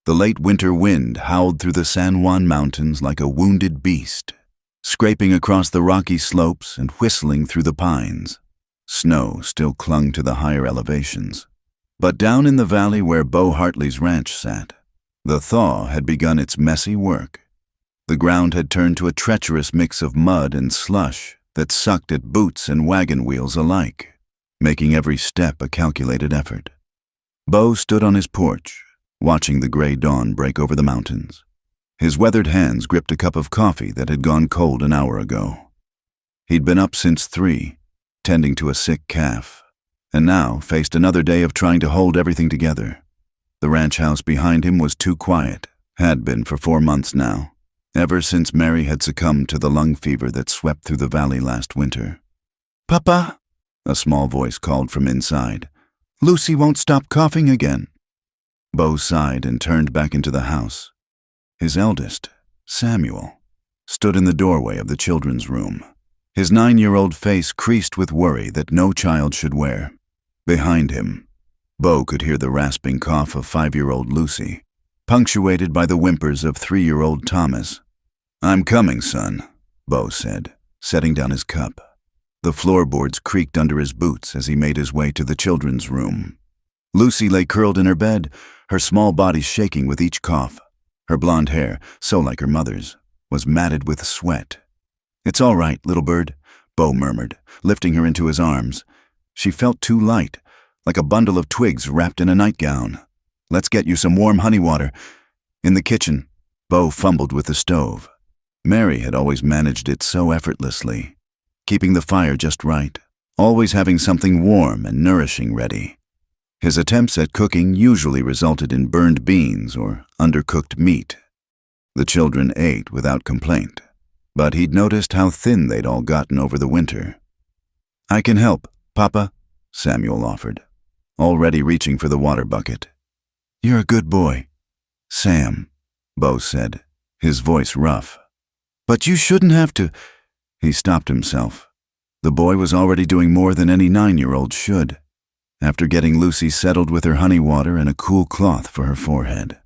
The late winter wind howled through the San Juan Mountains like a wounded beast, scraping across the rocky slopes and whistling through the pines. Snow still clung to the higher elevations. But down in the valley where Bo Hartley's ranch sat, the thaw had begun its messy work. The ground had turned to a treacherous mix of mud and slush that sucked at boots and wagon wheels alike, making every step a calculated effort. Bo stood on his porch, watching the gray dawn break over the mountains. His weathered hands gripped a cup of coffee that had gone cold an hour ago. He'd been up since 3, tending to a sick calf, and now faced another day of trying to hold everything together. The ranch house behind him was too quiet, had been for 4 months now, ever since Mary had succumbed to the lung fever that swept through the valley last winter. "Papa," a small voice called from inside. "Lucy won't stop coughing again." Bo sighed and turned back into the house. His eldest, Samuel, stood in the doorway of the children's room, his 9-year-old face creased with worry that no child should wear. Behind him, Bo could hear the rasping cough of 5-year-old Lucy, punctuated by the whimpers of 3-year-old Thomas. "I'm coming, son," Bo said, setting down his cup. The floorboards creaked under his boots as he made his way to the children's room. Lucy lay curled in her bed, her small body shaking with each cough. Her blonde hair, so like her mother's, was matted with sweat. "It's all right, little bird," Bo murmured, lifting her into his arms. She felt too light, like a bundle of twigs wrapped in a nightgown. "Let's get you some warm honey water." In the kitchen, Bo fumbled with the stove. Mary had always managed it so effortlessly, keeping the fire just right, always having something warm and nourishing ready. His attempts at cooking usually resulted in burned beans or undercooked meat. The children ate without complaint, but he'd noticed how thin they'd all gotten over the winter. "I can help, Papa," Samuel offered, already reaching for the water bucket. "You're a good boy, Sam," Bo said, his voice rough. "But you shouldn't have to—" He stopped himself. The boy was already doing more than any 9-year-old should, after getting Lucy settled with her honey water and a cool cloth for her forehead.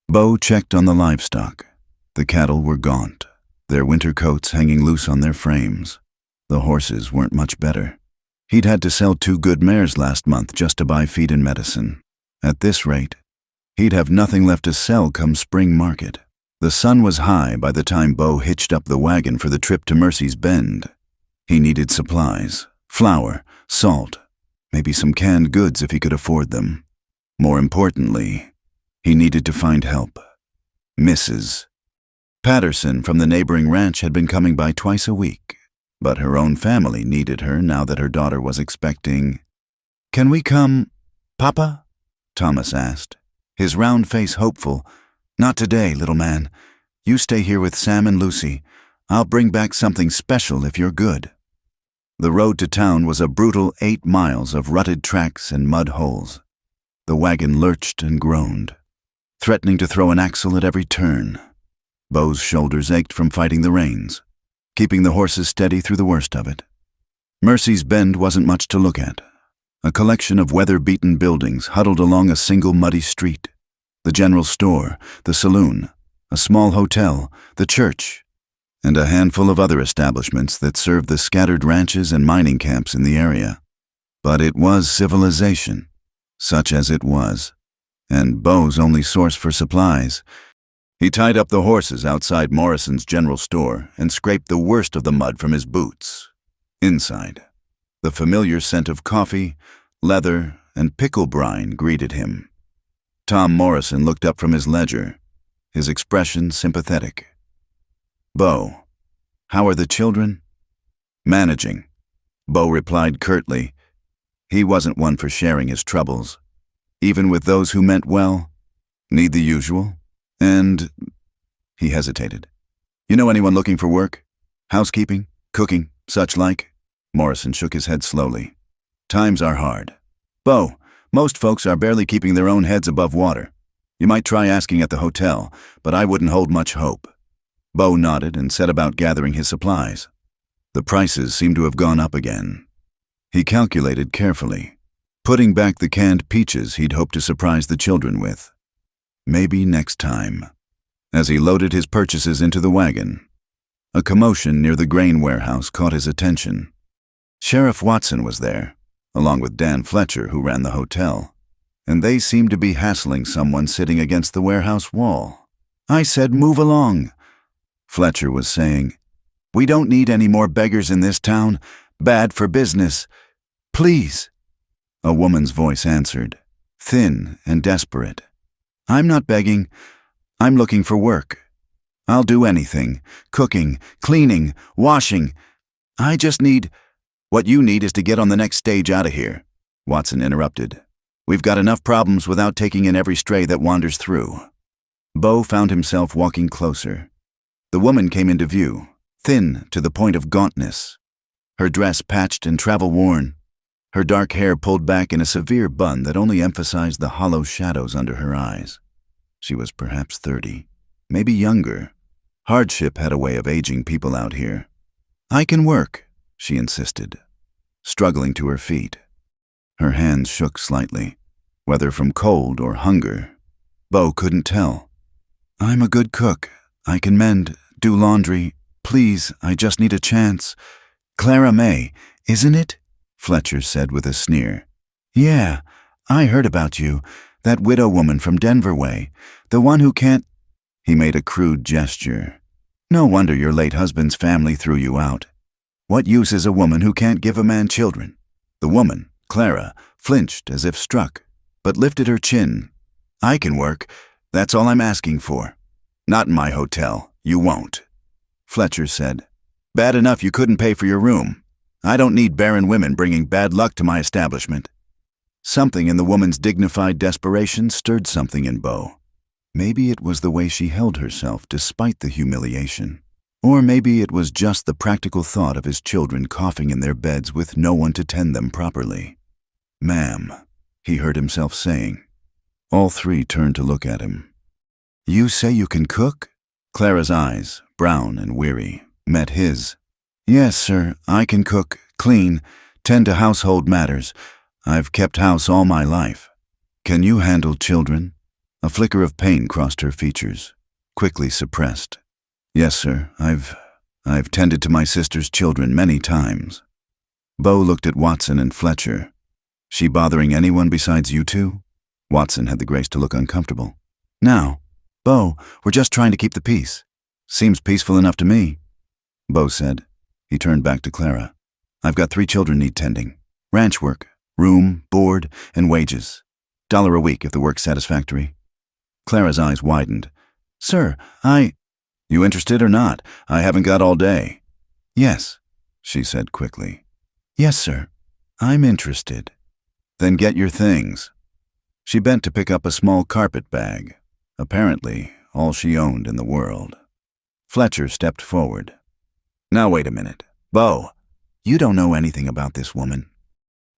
Bo checked on the livestock. The cattle were gaunt, their winter coats hanging loose on their frames. The horses weren't much better. He'd had to sell 2 good mares last month just to buy feed and medicine. At this rate, he'd have nothing left to sell come spring market. The sun was high by the time Bo hitched up the wagon for the trip to Mercy's Bend. He needed supplies, flour, salt, maybe some canned goods if he could afford them. More importantly, he needed to find help. Mrs. Patterson from the neighboring ranch had been coming by twice a week, but her own family needed her now that her daughter was expecting. "Can we come, Papa?" Thomas asked, his round face hopeful. "Not today, little man. You stay here with Sam and Lucy. I'll bring back something special if you're good." The road to town was a brutal 8 miles of rutted tracks and mud holes. The wagon lurched and groaned, threatening to throw an axle at every turn. Bo's shoulders ached from fighting the reins, keeping the horses steady through the worst of it. Mercy's Bend wasn't much to look at. A collection of weather-beaten buildings huddled along a single muddy street. The general store, the saloon, a small hotel, the church, and a handful of other establishments that served the scattered ranches and mining camps in the area. But it was civilization, such as it was, and Bo's only source for supplies. He tied up the horses outside Morrison's general store and scraped the worst of the mud from his boots. Inside, the familiar scent of coffee, leather, and pickle brine greeted him. Tom Morrison looked up from his ledger, his expression sympathetic. "Bo, how are the children?" "Managing," Bo replied curtly. He wasn't one for sharing his troubles, even with those who meant well. "Need the usual? And—" He hesitated. "You know anyone looking for work? Housekeeping, cooking, such like?" Morrison shook his head slowly. "Times are hard. Bo, most folks are barely keeping their own heads above water. You might try asking at the hotel, but I wouldn't hold much hope." Bo nodded and set about gathering his supplies. The prices seemed to have gone up again. He calculated carefully, putting back the canned peaches he'd hoped to surprise the children with. Maybe next time. As he loaded his purchases into the wagon, a commotion near the grain warehouse caught his attention. Sheriff Watson was there, along with Dan Fletcher, who ran the hotel, and they seemed to be hassling someone sitting against the warehouse wall. "I said move along," Fletcher was saying. "We don't need any more beggars in this town. Bad for business. Please." A woman's voice answered, thin and desperate. "I'm not begging. I'm looking for work. I'll do anything. Cooking, cleaning, washing. I just need—" "What you need is to get on the next stage out of here," Watson interrupted. "We've got enough problems without taking in every stray that wanders through." Bo found himself walking closer. The woman came into view, thin to the point of gauntness. Her dress patched and travel-worn, her dark hair pulled back in a severe bun that only emphasized the hollow shadows under her eyes. She was perhaps 30, maybe younger. Hardship had a way of aging people out here. "I can work," she insisted, struggling to her feet. Her hands shook slightly, whether from cold or hunger. Bo couldn't tell. "I'm a good cook. I can mend, do laundry. Please, I just need a chance." "Clara May, isn't it?" Fletcher said with a sneer. "Yeah, I heard about you. That widow woman from Denver way. The one who can't—" He made a crude gesture. "No wonder your late husband's family threw you out. What use is a woman who can't give a man children?" The woman, Clara, flinched as if struck, but lifted her chin. "I can work. That's all I'm asking for." "Not in my hotel. You won't," Fletcher said. "Bad enough you couldn't pay for your room. I don't need barren women bringing bad luck to my establishment." Something in the woman's dignified desperation stirred something in Bo. Maybe it was the way she held herself despite the humiliation. Or maybe it was just the practical thought of his children coughing in their beds with no one to tend them properly. "Ma'am," he heard himself saying. All three turned to look at him. "You say you can cook?" Clara's eyes, brown and weary, met his. "Yes, sir, I can cook, clean, tend to household matters. I've kept house all my life." "Can you handle children?" A flicker of pain crossed her features, quickly suppressed. "Yes, sir, I've tended to my sister's children many times." Bo looked at Watson and Fletcher. "She bothering anyone besides you two?" Watson had the grace to look uncomfortable. "Now, Bo, we're just trying to keep the peace. Seems peaceful enough to me," Bo said. He turned back to Clara. "I've got 3 children need tending. Ranch work, room, board, and wages. $1 a week if the work's satisfactory." Clara's eyes widened. "Sir, You interested or not? I haven't got all day." "Yes," she said quickly. "Yes, sir. I'm interested." "Then get your things." She bent to pick up a small carpet bag, apparently all she owned in the world. Fletcher stepped forward. "Now wait a minute. Bo, you don't know anything about this woman.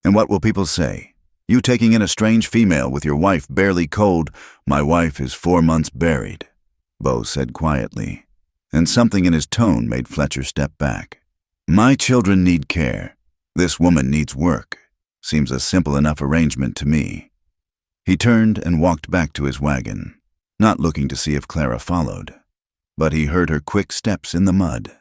And what will people say? You taking in a strange female with your wife barely cold. My wife is 4 months buried," Bo said quietly, and something in his tone made Fletcher step back. "My children need care. This woman needs work. Seems a simple enough arrangement to me." He turned and walked back to his wagon, not looking to see if Clara followed. But he heard her quick steps in the mud,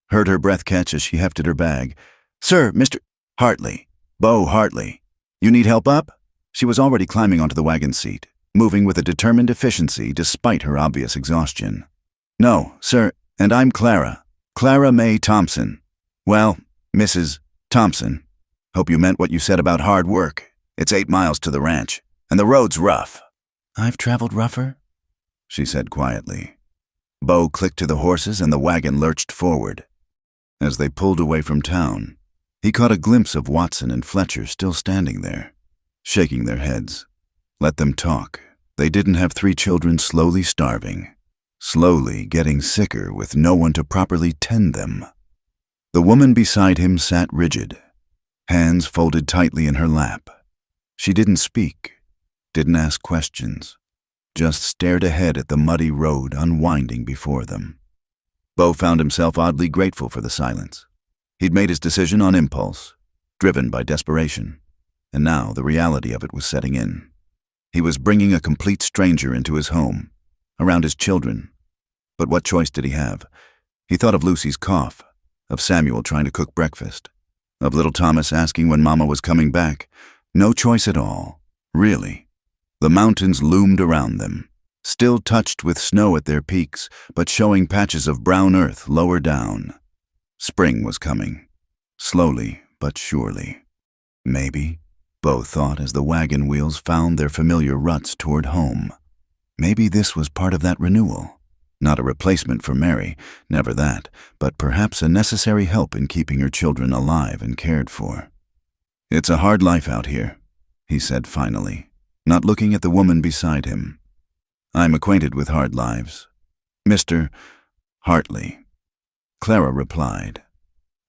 heard her breath catch as she hefted her bag. "Sir, Mr. Hartley, Bo Hartley, you need help up?" She was already climbing onto the wagon seat, moving with a determined efficiency despite her obvious exhaustion. "No, sir, and I'm Clara May Thompson. Well, Mrs. Thompson. Hope you meant what you said about hard work. It's 8 miles to the ranch, and the road's rough." "I've traveled rougher," she said quietly. Bo clicked to the horses and the wagon lurched forward. As they pulled away from town, he caught a glimpse of Watson and Fletcher still standing there, shaking their heads. Let them talk. They didn't have 3 children slowly starving, slowly getting sicker with no one to properly tend them. The woman beside him sat rigid, hands folded tightly in her lap. She didn't speak, didn't ask questions, just stared ahead at the muddy road unwinding before them. Bo found himself oddly grateful for the silence. He'd made his decision on impulse, driven by desperation, and now the reality of it was setting in. He was bringing a complete stranger into his home, around his children. But what choice did he have? He thought of Lucy's cough, of Samuel trying to cook breakfast, of little Thomas asking when Mama was coming back. No choice at all, really. The mountains loomed around them, still touched with snow at their peaks, but showing patches of brown earth lower down. Spring was coming, slowly but surely. Maybe, Bo thought as the wagon wheels found their familiar ruts toward home. Maybe this was part of that renewal. Not a replacement for Mary, never that, but perhaps a necessary help in keeping her children alive and cared for. "It's a hard life out here," he said finally, not looking at the woman beside him. "I'm acquainted with hard lives. Mr. Hartley." Clara replied,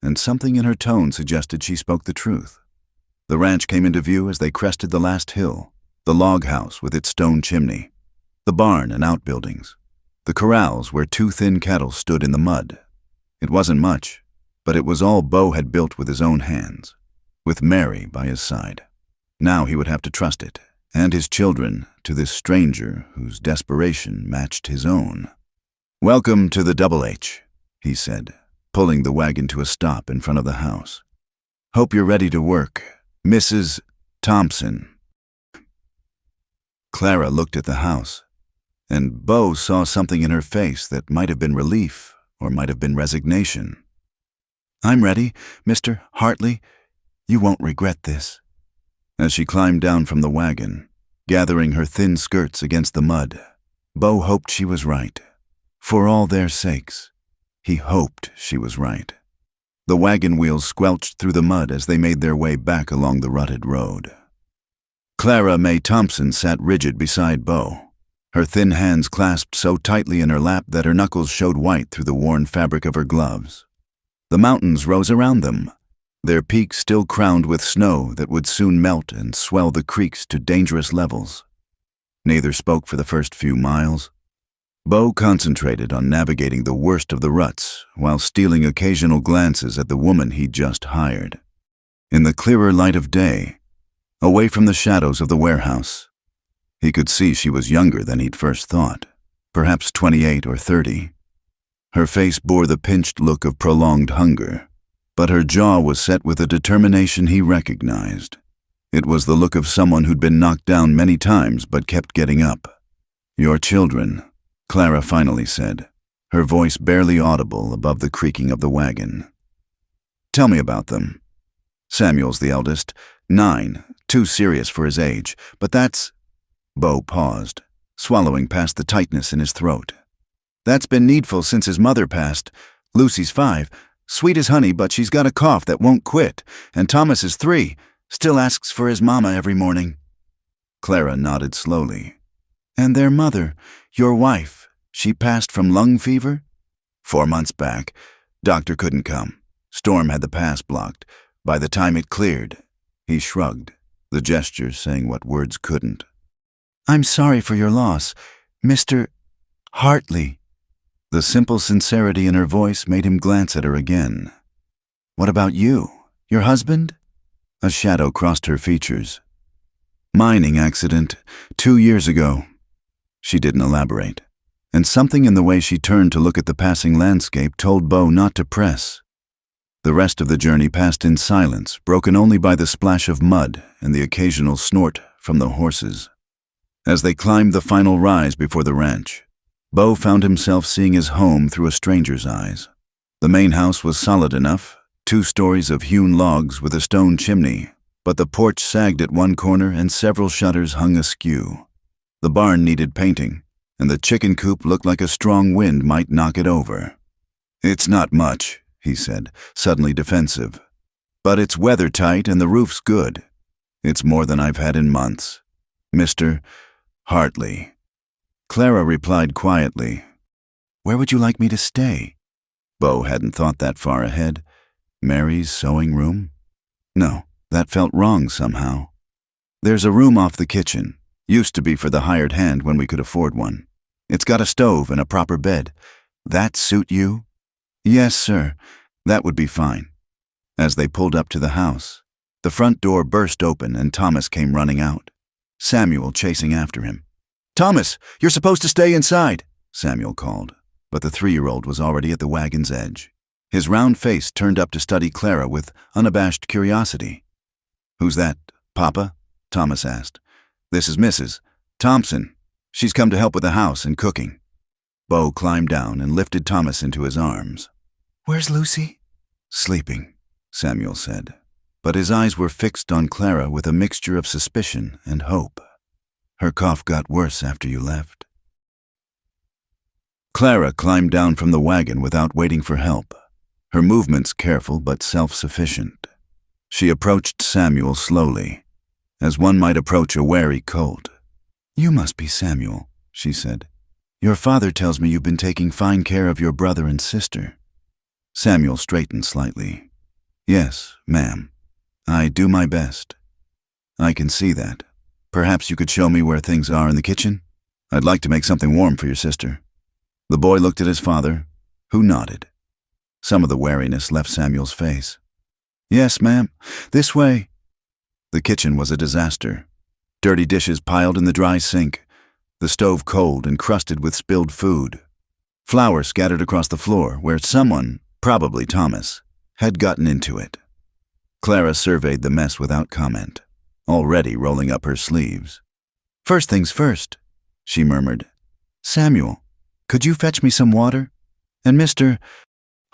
and something in her tone suggested she spoke the truth. The ranch came into view as they crested the last hill, the log house with its stone chimney, the barn and outbuildings, the corrals where 2 thin cattle stood in the mud. It wasn't much, but it was all Bo had built with his own hands, with Mary by his side. Now he would have to trust it, and his children, to this stranger whose desperation matched his own. "Welcome to the Double H," he said, pulling the wagon to a stop in front of the house. "Hope you're ready to work, Mrs. Thompson." Clara looked at the house, and Bo saw something in her face that might have been relief or might have been resignation. "I'm ready, Mr. Hartley. You won't regret this." As she climbed down from the wagon, gathering her thin skirts against the mud, Bo hoped she was right. For all their sakes, he hoped she was right. The wagon wheels squelched through the mud as they made their way back along the rutted road. Clara May Thompson sat rigid beside Bo, her thin hands clasped so tightly in her lap that her knuckles showed white through the worn fabric of her gloves. The mountains rose around them, their peaks still crowned with snow that would soon melt and swell the creeks to dangerous levels. Neither spoke for the first few miles. Bo concentrated on navigating the worst of the ruts while stealing occasional glances at the woman he'd just hired. In the clearer light of day, away from the shadows of the warehouse, he could see she was younger than he'd first thought, perhaps 28 or 30. Her face bore the pinched look of prolonged hunger, but her jaw was set with a determination he recognized. It was the look of someone who'd been knocked down many times but kept getting up. "Your children," Clara finally said, her voice barely audible above the creaking of the wagon. "Tell me about them." "Samuel's the eldest, 9, too serious for his age, but that's—" Bo paused, swallowing past the tightness in his throat. "That's been needful since his mother passed. Lucy's 5, sweet as honey, but she's got a cough that won't quit, and Thomas is 3, still asks for his mama every morning." Clara nodded slowly. "And their mother, your wife, she passed from lung fever?" 4 months back. Doctor couldn't come. Storm had the pass blocked. By the time it cleared," he shrugged, the gesture saying what words couldn't. "I'm sorry for your loss, Mr. Hartley." The simple sincerity in her voice made him glance at her again. "What about you? Your husband?" A shadow crossed her features. "Mining accident, 2 years ago." She didn't elaborate, and something in the way she turned to look at the passing landscape told Bo not to press. The rest of the journey passed in silence, broken only by the splash of mud and the occasional snort from the horses. As they climbed the final rise before the ranch, Bo found himself seeing his home through a stranger's eyes. The main house was solid enough, 2 stories of hewn logs with a stone chimney, but the porch sagged at one corner and several shutters hung askew. The barn needed painting, and the chicken coop looked like a strong wind might knock it over. "It's not much," he said, suddenly defensive. "But it's weather-tight and the roof's good. It's more than I've had in months. Mr. Hartley." Clara replied quietly, "Where would you like me to stay?" Bo hadn't thought that far ahead. Mary's sewing room? No, that felt wrong somehow. "There's a room off the kitchen. Used to be for the hired hand when we could afford one. It's got a stove and a proper bed. That suit you?" "Yes, sir. That would be fine." As they pulled up to the house, the front door burst open and Thomas came running out. Samuel chasing after him. "Thomas, you're supposed to stay inside," Samuel called, but the 3-year-old was already at the wagon's edge. His round face turned up to study Clara with unabashed curiosity. "Who's that, Papa?" Thomas asked. "This is Mrs. Thompson. She's come to help with the house and cooking." Bo climbed down and lifted Thomas into his arms. "Where's Lucy?" "Sleeping," Samuel said, but his eyes were fixed on Clara with a mixture of suspicion and hope. "Her cough got worse after you left." Clara climbed down from the wagon without waiting for help, her movements careful but self-sufficient. She approached Samuel slowly, as one might approach a wary colt. "You must be Samuel," she said. "Your father tells me you've been taking fine care of your brother and sister." Samuel straightened slightly. "Yes, ma'am. I do my best." "I can see that. Perhaps you could show me where things are in the kitchen? I'd like to make something warm for your sister." The boy looked at his father, who nodded. Some of the wariness left Samuel's face. "Yes, ma'am. This way." The kitchen was a disaster. Dirty dishes piled in the dry sink, the stove cold and crusted with spilled food. Flour scattered across the floor where someone, probably Thomas, had gotten into it. Clara surveyed the mess without comment, already rolling up her sleeves. "First things first," she murmured. "Samuel, could you fetch me some water? And Mr.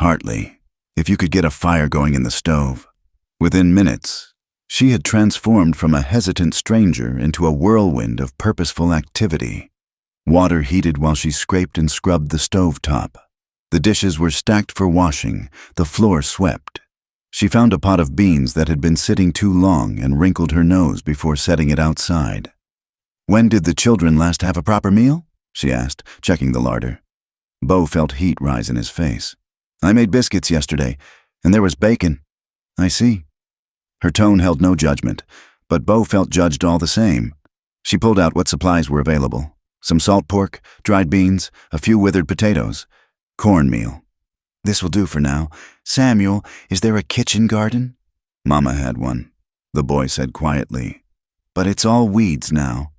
Hartley, if you could get a fire going in the stove." Within minutes, she had transformed from a hesitant stranger into a whirlwind of purposeful activity. Water heated while she scraped and scrubbed the stove top. The dishes were stacked for washing, the floor swept. She found a pot of beans that had been sitting too long and wrinkled her nose before setting it outside. "When did the children last have a proper meal?" she asked, checking the larder. Bo felt heat rise in his face. "I made biscuits yesterday, and there was bacon." "I see." Her tone held no judgment, but Bo felt judged all the same. She pulled out what supplies were available. Some salt pork, dried beans, a few withered potatoes, cornmeal. "This will do for now. Samuel, is there a kitchen garden?" "Mama had one," the boy said quietly. "But it's all weeds now.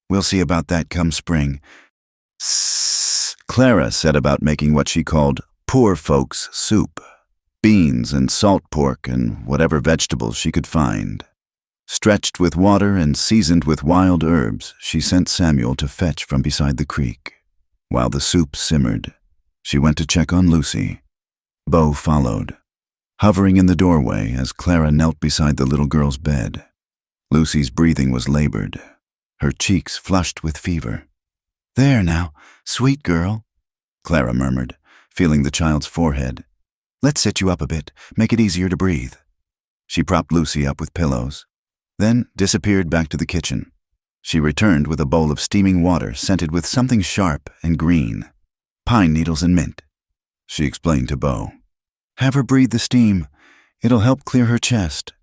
We'll see about that come spring." Clara set about making what she called poor folks' soup. Beans and salt pork and whatever vegetables she could find. Stretched with water and seasoned with wild herbs, she sent Samuel to fetch from beside the creek. While the soup simmered, she went to check on Lucy. Bo followed, hovering in the doorway as Clara knelt beside the little girl's bed. Lucy's breathing was labored, her cheeks flushed with fever. "There now, sweet girl," Clara murmured, feeling the child's forehead. "Let's sit you up a bit, make it easier to breathe." She propped Lucy up with pillows, then disappeared back to the kitchen. She returned with a bowl of steaming water scented with something sharp and green. "Pine needles and mint," she explained to Bo. "Have her breathe the steam. It'll help clear her chest."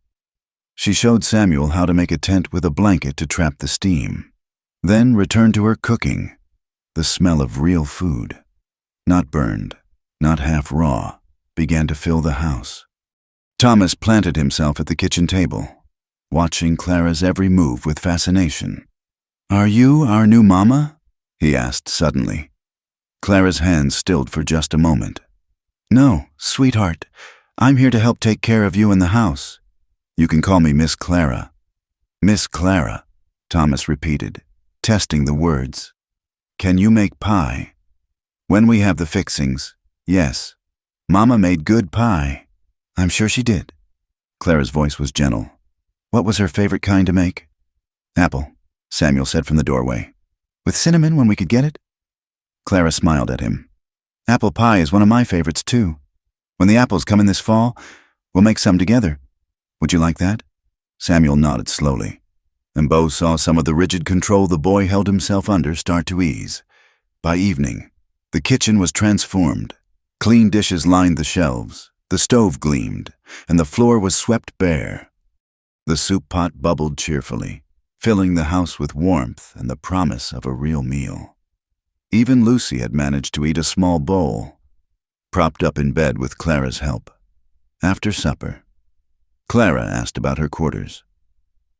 She showed Samuel how to make a tent with a blanket to trap the steam, then returned to her cooking, the smell of real food, not burned, not half raw, began to fill the house. Thomas planted himself at the kitchen table, watching Clara's every move with fascination. "Are you our new mama?" he asked suddenly. Clara's hands stilled for just a moment. "No, sweetheart. I'm here to help take care of you in the house. You can call me Miss Clara." "Miss Clara," Thomas repeated, testing the words. "Can you make pie?" "When we have the fixings, yes. Mama made good pie." "I'm sure she did." Clara's voice was gentle. "What was her favorite kind to make?" "Apple," Samuel said from the doorway. "With cinnamon when we could get it?" Clara smiled at him. "Apple pie is one of my favorites, too. When the apples come in this fall, we'll make some together. Would you like that?" Samuel nodded slowly, and Bo saw some of the rigid control the boy held himself under start to ease. By evening, the kitchen was transformed. Clean dishes lined the shelves, the stove gleamed, and the floor was swept bare. The soup pot bubbled cheerfully, filling the house with warmth and the promise of a real meal. Even Lucy had managed to eat a small bowl, propped up in bed with Clara's help. After supper, Clara asked about her quarters.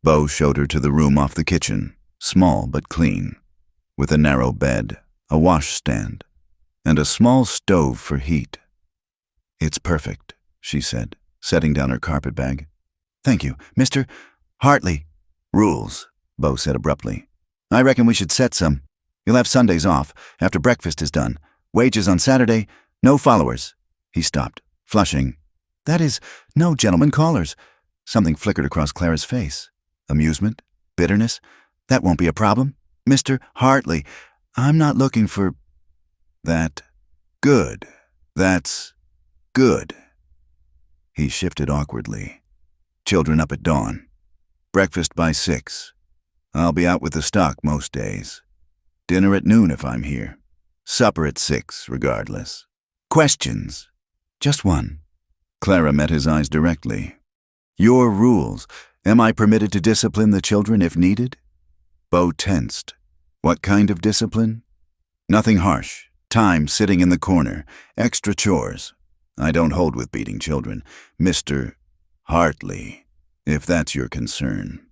Bo showed her to the room off the kitchen, small but clean, with a narrow bed, a washstand, and a small stove for heat. "It's perfect," she said, setting down her carpet bag. "Thank you, Mr. Hartley." "Rules," Bo said abruptly. "I reckon we should set some. You'll have Sundays off, after breakfast is done. Wages on Saturday, no followers." He stopped, flushing. "That is, no gentlemen callers." Something flickered across Clara's face. Amusement? Bitterness? "That won't be a problem. Mr. Hartley, I'm not looking for—" "That. Good. That's good." He shifted awkwardly. "Children up at dawn. Breakfast by 6. I'll be out with the stock most days. Dinner at noon if I'm here. Supper at 6, regardless. Questions?" "Just one." Clara met his eyes directly. "Your rules. Am I permitted to discipline the children if needed?" Bo tensed. "What kind of discipline?" "Nothing harsh. Time sitting in the corner. Extra chores. I don't hold with beating children. Mr. Hartley, if that's your concern."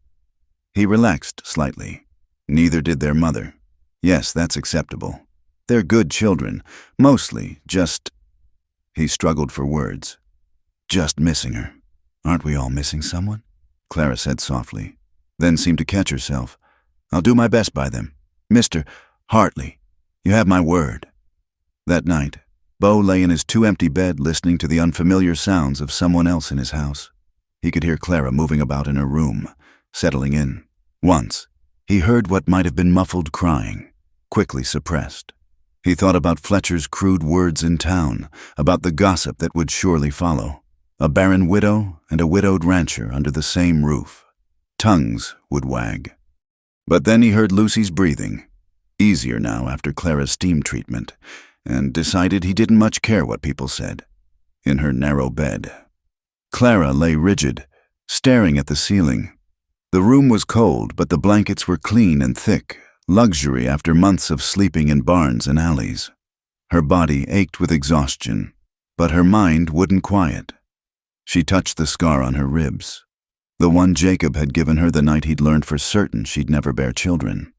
He relaxed slightly. Neither did their mother. Yes, that's acceptable. They're good children. Mostly just... He struggled for words. "Just missing her." "Aren't we all missing someone?" Clara said softly, then seemed to catch herself. "I'll do my best by them. Mr. Hartley, you have my word." That night, Bo lay in his too-empty bed listening to the unfamiliar sounds of someone else in his house. He could hear Clara moving about in her room, settling in. Once, he heard what might have been muffled crying, quickly suppressed. He thought about Fletcher's crude words in town, about the gossip that would surely follow. A barren widow and a widowed rancher under the same roof. Tongues would wag. But then he heard Lucy's breathing, easier now after Clara's steam treatment, and decided he didn't much care what people said. In her narrow bed, Clara lay rigid, staring at the ceiling. The room was cold, but the blankets were clean and thick, luxury after months of sleeping in barns and alleys. Her body ached with exhaustion, but her mind wouldn't quiet. She touched the scar on her ribs, the one Jacob had given her the night he'd learned for certain she'd never bear children.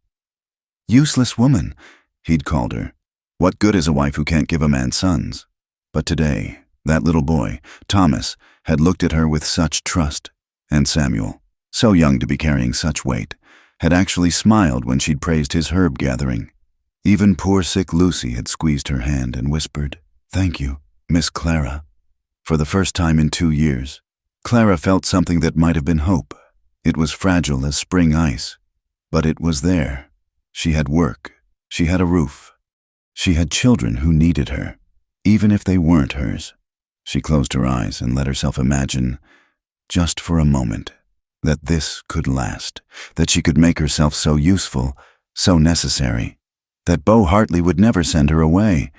"Useless woman," he'd called her. What good is a wife who can't give a man sons? But today, that little boy, Thomas, had looked at her with such trust, and Samuel, so young to be carrying such weight, had actually smiled when she'd praised his herb gathering. Even poor sick Lucy had squeezed her hand and whispered, "Thank you, Miss Clara." For the first time in 2 years, Clara felt something that might have been hope. It was fragile as spring ice, but it was there. She had work. She had a roof. She had children who needed her, even if they weren't hers. She closed her eyes and let herself imagine, just for a moment, that this could last, that she could make herself so useful, so necessary, that Bo Hartley would never send her away,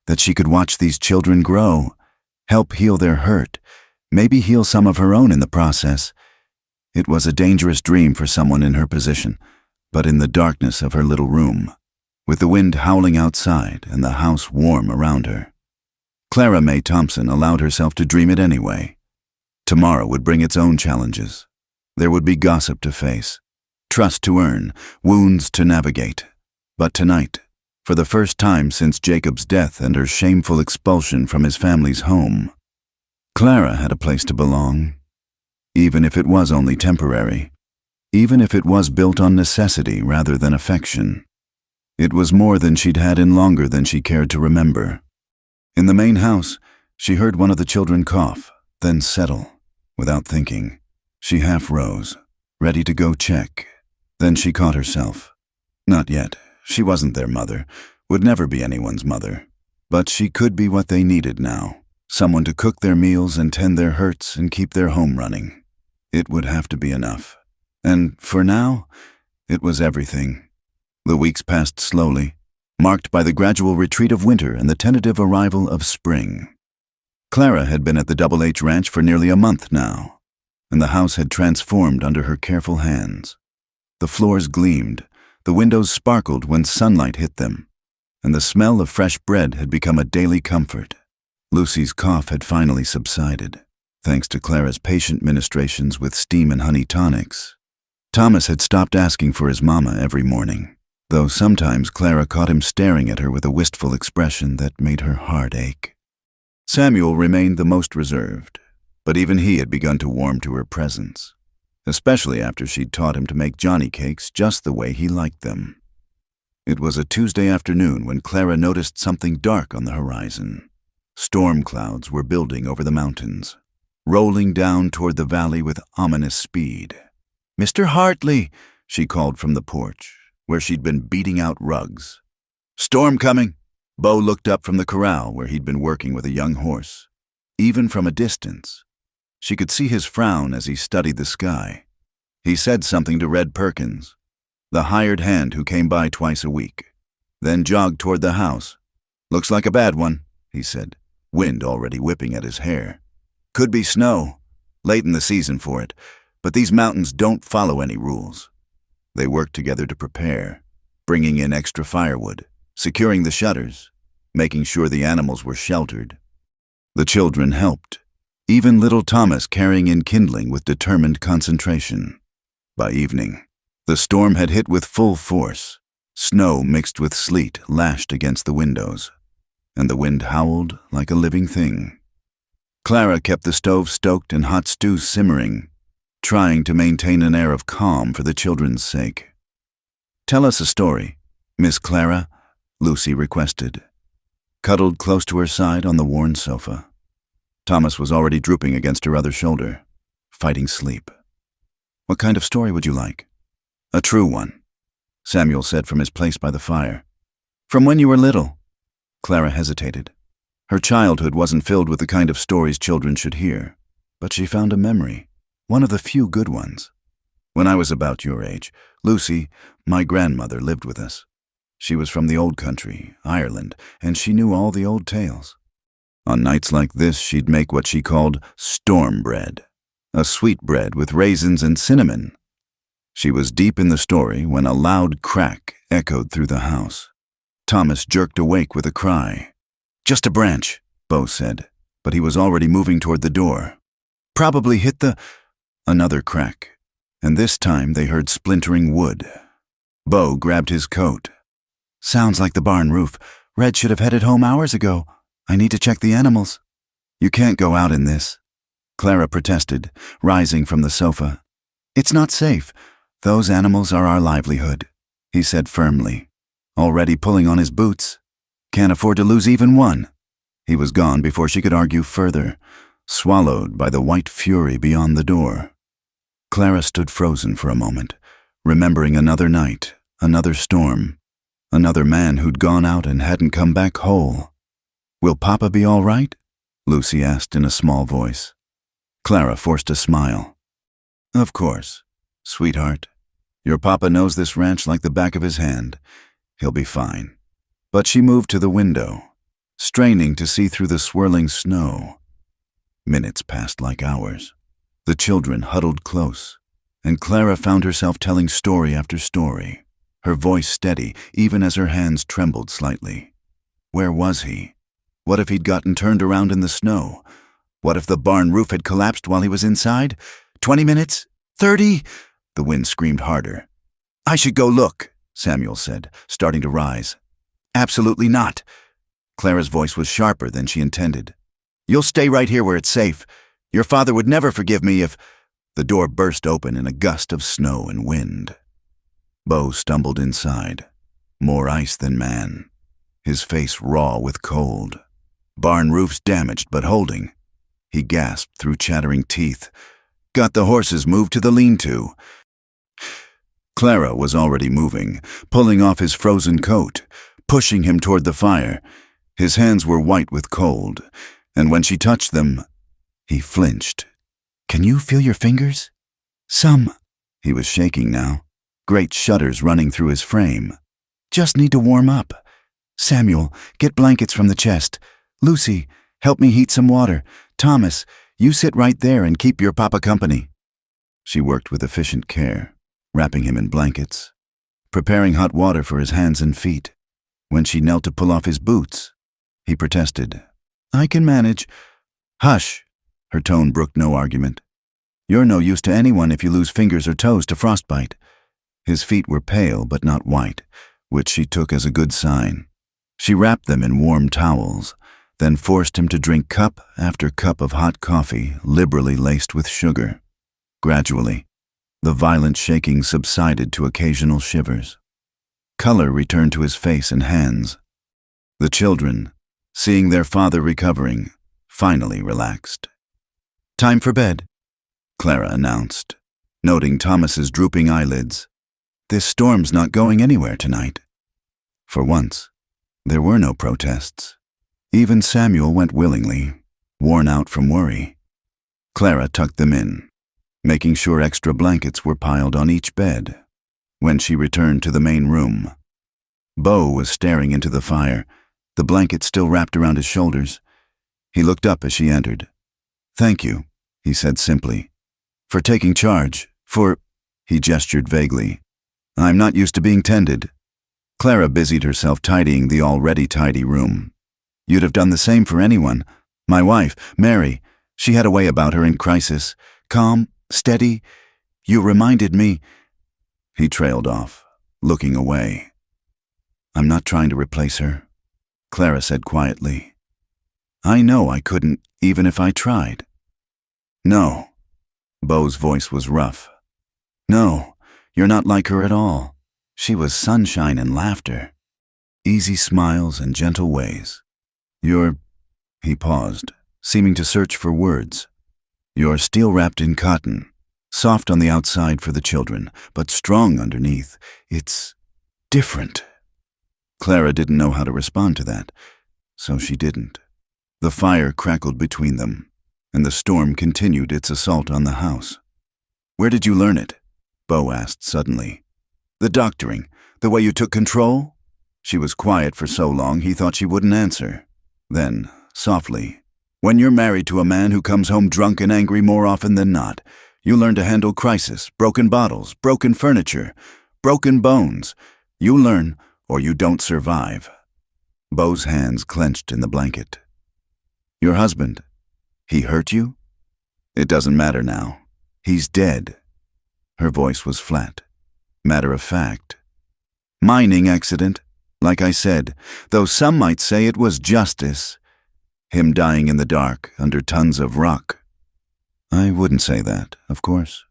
that she could watch these children grow, help heal their hurt, maybe heal some of her own in the process. It was a dangerous dream for someone in her position, but in the darkness of her little room, with the wind howling outside and the house warm around her, Clara Mae Thompson allowed herself to dream it anyway. Tomorrow would bring its own challenges. There would be gossip to face, trust to earn, wounds to navigate. But tonight, for the first time since Jacob's death and her shameful expulsion from his family's home, Clara had a place to belong, even if it was only temporary, even if it was built on necessity rather than affection. It was more than she'd had in longer than she cared to remember. In the main house, she heard one of the children cough, then settle. Without thinking, she half rose, ready to go check. Then she caught herself. Not yet. She wasn't their mother, would never be anyone's mother. But she could be what they needed now, someone to cook their meals and tend their hurts and keep their home running. It would have to be enough. And for now, it was everything. The weeks passed slowly, marked by the gradual retreat of winter and the tentative arrival of spring. Clara had been at the Double H Ranch for nearly a month now, and the house had transformed under her careful hands. The floors gleamed, the windows sparkled when sunlight hit them, and the smell of fresh bread had become a daily comfort. Lucy's cough had finally subsided, thanks to Clara's patient ministrations with steam and honey tonics. Thomas had stopped asking for his mama every morning, though sometimes Clara caught him staring at her with a wistful expression that made her heart ache. Samuel remained the most reserved, but even he had begun to warm to her presence, especially after she'd taught him to make Johnny cakes just the way he liked them. It was a Tuesday afternoon when Clara noticed something dark on the horizon. Storm clouds were building over the mountains, rolling down toward the valley with ominous speed. "Mr. Hartley," she called from the porch, where she'd been beating out rugs. "Storm coming." Bo looked up from the corral where he'd been working with a young horse. Even from a distance, she could see his frown as he studied the sky. He said something to Red Perkins, the hired hand who came by twice a week, then jogged toward the house. "Looks like a bad one," he said, wind already whipping at his hair. "Could be snow, late in the season for it, but these mountains don't follow any rules." They worked together to prepare, bringing in extra firewood, securing the shutters, making sure the animals were sheltered. The children helped, even little Thomas carrying in kindling with determined concentration. By evening, the storm had hit with full force. Snow mixed with sleet lashed against the windows, and the wind howled like a living thing. Clara kept the stove stoked and hot stews simmering, trying to maintain an air of calm for the children's sake. "Tell us a story, Miss Clara," Lucy requested, cuddled close to her side on the worn sofa. Thomas was already drooping against her other shoulder, fighting sleep. "What kind of story would you like?" "A true one," Samuel said from his place by the fire. "From when you were little." Clara hesitated. Her childhood wasn't filled with the kind of stories children should hear, but she found a memory, one of the few good ones. "When I was about your age, Lucy, my grandmother, lived with us. She was from the old country, Ireland, and she knew all the old tales. On nights like this, she'd make what she called storm bread, a sweet bread with raisins and cinnamon." She was deep in the story when a loud crack echoed through the house. Thomas jerked awake with a cry. "Just a branch," Bo said, but he was already moving toward the door. "Probably hit the—" Another crack, and this time they heard splintering wood. Bo grabbed his coat. "Sounds like the barn roof. Red should have headed home hours ago. I need to check the animals." "You can't go out in this," Clara protested, rising from the sofa. "It's not safe. Those animals are our livelihood," he said firmly, already pulling on his boots. "Can't afford to lose even one." He was gone before she could argue further, swallowed by the white fury beyond the door. Clara stood frozen for a moment, remembering another night, another storm, another man who'd gone out and hadn't come back whole. "Will Papa be all right?" Lucy asked in a small voice. Clara forced a smile. "Of course, sweetheart. Your papa knows this ranch like the back of his hand. He'll be fine." But she moved to the window, straining to see through the swirling snow. Minutes passed like hours. The children huddled close, and Clara found herself telling story after story, her voice steady even as her hands trembled slightly. Where was he? What if he'd gotten turned around in the snow? What if the barn roof had collapsed while he was inside? 20 minutes? 30? The wind screamed harder. "I should go look," Samuel said, starting to rise. "Absolutely not." Clara's voice was sharper than she intended. "You'll stay right here where it's safe. Your father would never forgive me if—" The door burst open in a gust of snow and wind. Bo stumbled inside, more ice than man, his face raw with cold. Barn roof's damaged but holding. He gasped through chattering teeth. "Got the horses moved to the lean-to." Clara was already moving, pulling off his frozen coat, pushing him toward the fire. His hands were white with cold, and when she touched them, he flinched. "Can you feel your fingers?" "Some." He was shaking now, great shudders running through his frame. "Just need to warm up. Samuel, get blankets from the chest. Lucy, help me heat some water. Thomas, you sit right there and keep your papa company." She worked with efficient care, wrapping him in blankets, preparing hot water for his hands and feet. When she knelt to pull off his boots, he protested. "I can manage." "Hush." Her tone brooked no argument. You're no use to anyone if you lose fingers or toes to frostbite. His feet were pale but not white, which she took as a good sign. She wrapped them in warm towels, then forced him to drink cup after cup of hot coffee, liberally laced with sugar. Gradually, the violent shaking subsided to occasional shivers. Color returned to his face and hands. The children, seeing their father recovering, finally relaxed. "Time for bed," Clara announced, noting Thomas's drooping eyelids. "This storm's not going anywhere tonight." For once, there were no protests. Even Samuel went willingly, worn out from worry. Clara tucked them in, making sure extra blankets were piled on each bed. When she returned to the main room, Bo was staring into the fire, the blanket still wrapped around his shoulders. He looked up as she entered. "Thank you," he said simply, "for taking charge, he gestured vaguely. "I'm not used to being tended." Clara busied herself tidying the already tidy room. "You'd have done the same for anyone. My wife, Mary, she had a way about her in crisis. Calm, steady. You reminded me—" He trailed off, looking away. "I'm not trying to replace her," Clara said quietly. "I know I couldn't, even if I tried." "No." Bo's voice was rough. "No, you're not like her at all. She was sunshine and laughter. Easy smiles and gentle ways. He paused, seeming to search for words. "You're steel wrapped in cotton, soft on the outside for the children, but strong underneath. It's different." Clara didn't know how to respond to that, so she didn't. The fire crackled between them, and the storm continued its assault on the house. "Where did you learn it?" Bo asked suddenly. "The doctoring, the way you took control?" She was quiet for so long he thought she wouldn't answer. Then, softly, "When you're married to a man who comes home drunk and angry more often than not, you learn to handle crisis, broken bottles, broken furniture, broken bones. You learn, or you don't survive." Bo's hands clenched in the blanket. "Your husband, he hurt you?" "It doesn't matter now. He's dead." Her voice was flat, matter of fact. "Mining accident, like I said, though some might say it was justice. Him dying in the dark under tons of rock." "I wouldn't say that, of course.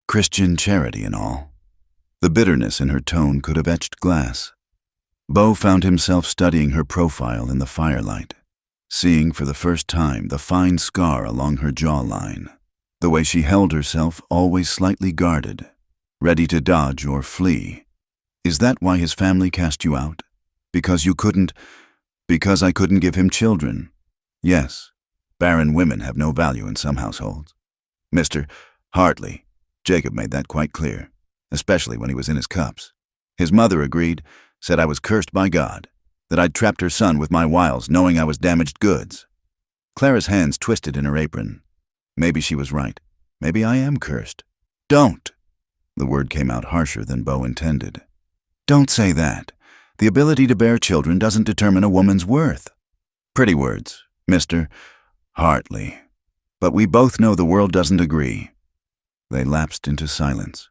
Christian charity and all." The bitterness in her tone could have etched glass. Bo found himself studying her profile in the firelight, seeing for the first time the fine scar along her jawline, the way she held herself always slightly guarded, ready to dodge or flee. "Is that why his family cast you out? Because I couldn't give him children?" "Yes, barren women have no value in some households. Mr. Hartley, Jacob made that quite clear, especially when he was in his cups. His mother agreed, said I was cursed by God, that I'd trapped her son with my wiles knowing I was damaged goods." Clara's hands twisted in her apron. Maybe she was right. Maybe I am cursed. "Don't!" The word came out harsher than Bo intended. "Don't say that. The ability to bear children doesn't determine a woman's worth." "Pretty words, Mr. Hartley. But we both know the world doesn't agree." They lapsed into silence.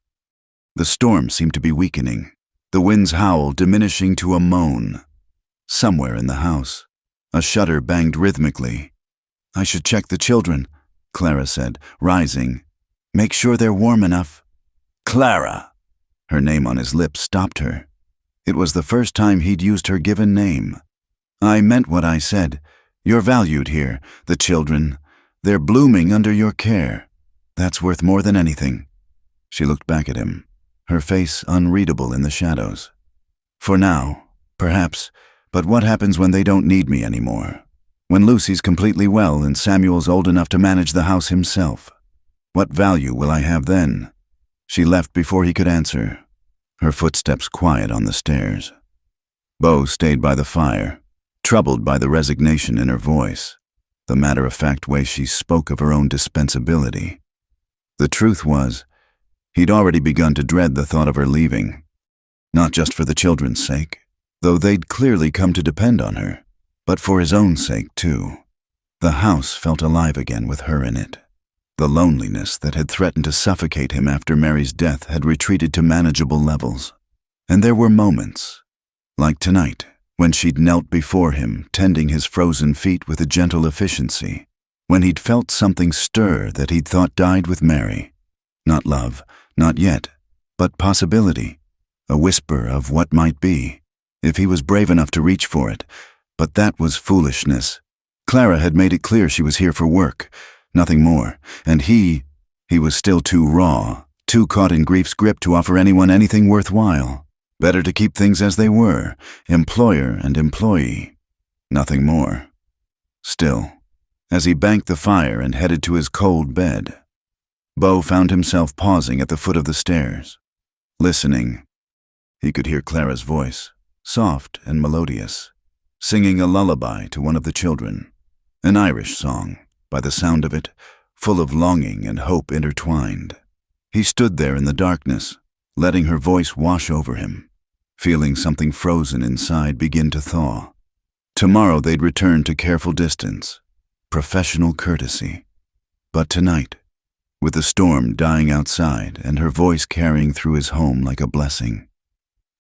The storm seemed to be weakening, the wind's howl diminishing to a moan. Somewhere in the house, a shutter banged rhythmically. "I should check the children," Clara said, rising. "Make sure they're warm enough." "Clara!" Her name on his lips stopped her. It was the first time he'd used her given name. "I meant what I said. You're valued here, the children. They're blooming under your care. That's worth more than anything." She looked back at him, her face unreadable in the shadows. "For now, perhaps, but what happens when they don't need me anymore? When Lucy's completely well and Samuel's old enough to manage the house himself? What value will I have then?" She left before he could answer, her footsteps quiet on the stairs. Bo stayed by the fire, troubled by the resignation in her voice, the matter-of-fact way she spoke of her own dispensability. The truth was, he'd already begun to dread the thought of her leaving, not just for the children's sake, though they'd clearly come to depend on her, but for his own sake too. The house felt alive again with her in it. The loneliness that had threatened to suffocate him after Mary's death had retreated to manageable levels. And there were moments, like tonight, when she'd knelt before him, tending his frozen feet with a gentle efficiency, when he'd felt something stir that he'd thought died with Mary. Not love, not yet, but possibility, a whisper of what might be, if he was brave enough to reach for it. But that was foolishness. Clara had made it clear she was here for work, nothing more, and he was still too raw, too caught in grief's grip to offer anyone anything worthwhile. Better to keep things as they were, employer and employee. Nothing more. Still, as he banked the fire and headed to his cold bed, Beau found himself pausing at the foot of the stairs, listening. He could hear Clara's voice, soft and melodious, singing a lullaby to one of the children, an Irish song, by the sound of it, full of longing and hope intertwined. He stood there in the darkness, letting her voice wash over him, feeling something frozen inside begin to thaw. Tomorrow they'd return to careful distance, professional courtesy. But tonight, with the storm dying outside and her voice carrying through his home like a blessing,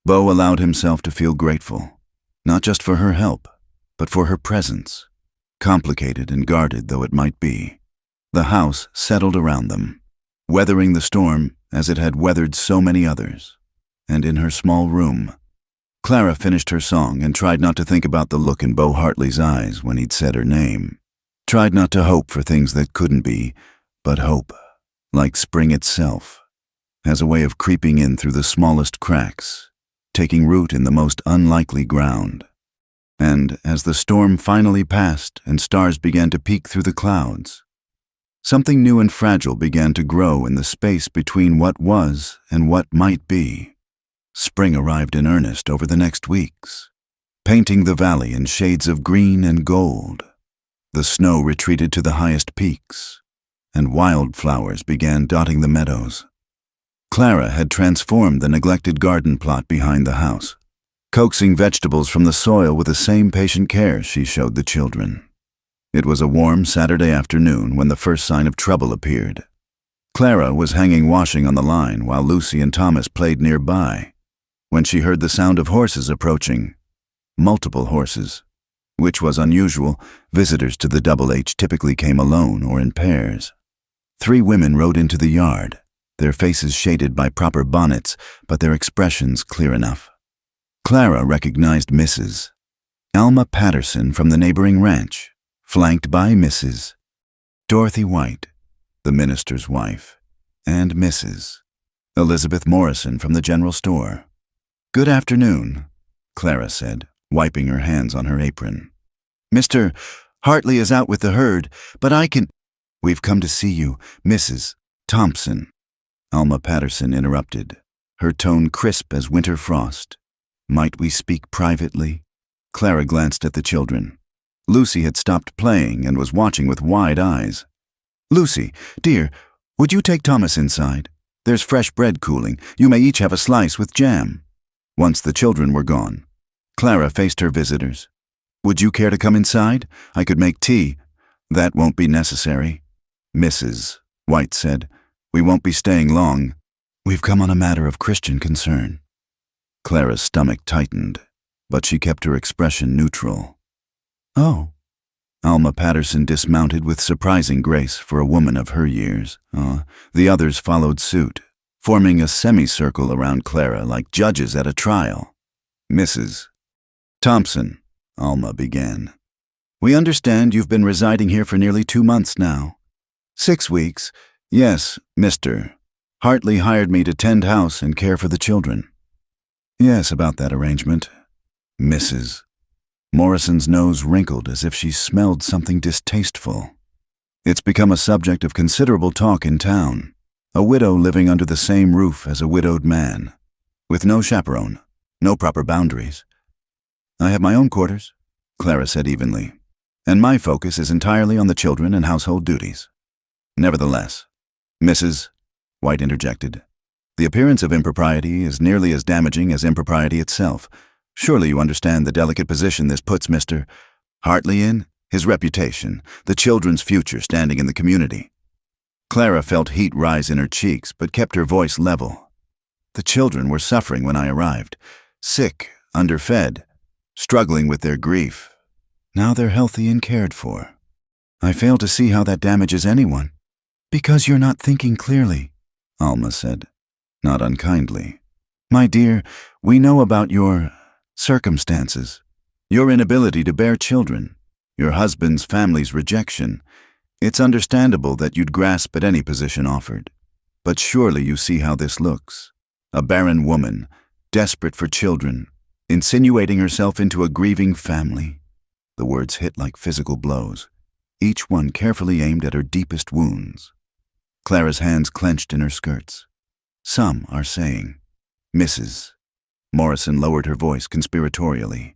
Beau allowed himself to feel grateful, not just for her help, but for her presence. Complicated and guarded though it might be, the house settled around them, weathering the storm as it had weathered so many others. And in her small room, Clara finished her song and tried not to think about the look in Beau Hartley's eyes when he'd said her name. Tried not to hope for things that couldn't be, but hope, like spring itself, has a way of creeping in through the smallest cracks, taking root in the most unlikely ground. And as the storm finally passed and stars began to peek through the clouds, something new and fragile began to grow in the space between what was and what might be. Spring arrived in earnest over the next weeks, painting the valley in shades of green and gold. The snow retreated to the highest peaks, and wildflowers began dotting the meadows. Clara had transformed the neglected garden plot behind the house, coaxing vegetables from the soil with the same patient care she showed the children. It was a warm Saturday afternoon when the first sign of trouble appeared. Clara was hanging washing on the line while Lucy and Thomas played nearby, when she heard the sound of horses approaching. Multiple horses, which was unusual. Visitors to the Double H typically came alone or in pairs. 3 women rode into the yard, their faces shaded by proper bonnets, but their expressions clear enough. Clara recognized Mrs. Alma Patterson from the neighboring ranch, flanked by Mrs. Dorothy White, the minister's wife, and Mrs. Elizabeth Morrison from the general store. "Good afternoon," Clara said, wiping her hands on her apron. "Mr. Hartley is out with the herd, but I can—" "We've come to see you, Mrs. Thompson," Alma Patterson interrupted, her tone crisp as winter frost. "Might we speak privately?" Clara glanced at the children. Lucy had stopped playing and was watching with wide eyes. "Lucy, dear, would you take Thomas inside? There's fresh bread cooling. You may each have a slice with jam." Once the children were gone, Clara faced her visitors. "Would you care to come inside? I could make tea." "That won't be necessary," Mrs. White said. "We won't be staying long. We've come on a matter of Christian concern." Clara's stomach tightened, but she kept her expression neutral. "Oh." Alma Patterson dismounted with surprising grace for a woman of her years. The others followed suit, forming a semicircle around Clara like judges at a trial. "Mrs. Thompson," Alma began, "we understand you've been residing here for nearly 2 months now." "6 weeks. Yes, Mr. Hartley hired me to tend house and care for the children." "Yes, about that arrangement." Mrs. Morrison's nose wrinkled as if she smelled something distasteful. "It's become a subject of considerable talk in town. A widow living under the same roof as a widowed man, with no chaperone, no proper boundaries." "I have my own quarters," Clara said evenly, "and my focus is entirely on the children and household duties." "Nevertheless," Mrs. White interjected, "the appearance of impropriety is nearly as damaging as impropriety itself. Surely you understand the delicate position this puts Mr. Hartley in, his reputation, the children's future standing in the community." Clara felt heat rise in her cheeks, but kept her voice level. The children were suffering when I arrived, sick, underfed, struggling with their grief. Now they're healthy and cared for. I fail to see how that damages anyone. Because you're not thinking clearly, Alma said, not unkindly. My dear, we know about your circumstances, your inability to bear children, your husband's family's rejection. It's understandable that you'd grasp at any position offered. But surely you see how this looks. A barren woman, desperate for children, insinuating herself into a grieving family. The words hit like physical blows, each one carefully aimed at her deepest wounds. Clara's hands clenched in her skirts. Some are saying, Mrs. Morrison lowered her voice conspiratorially,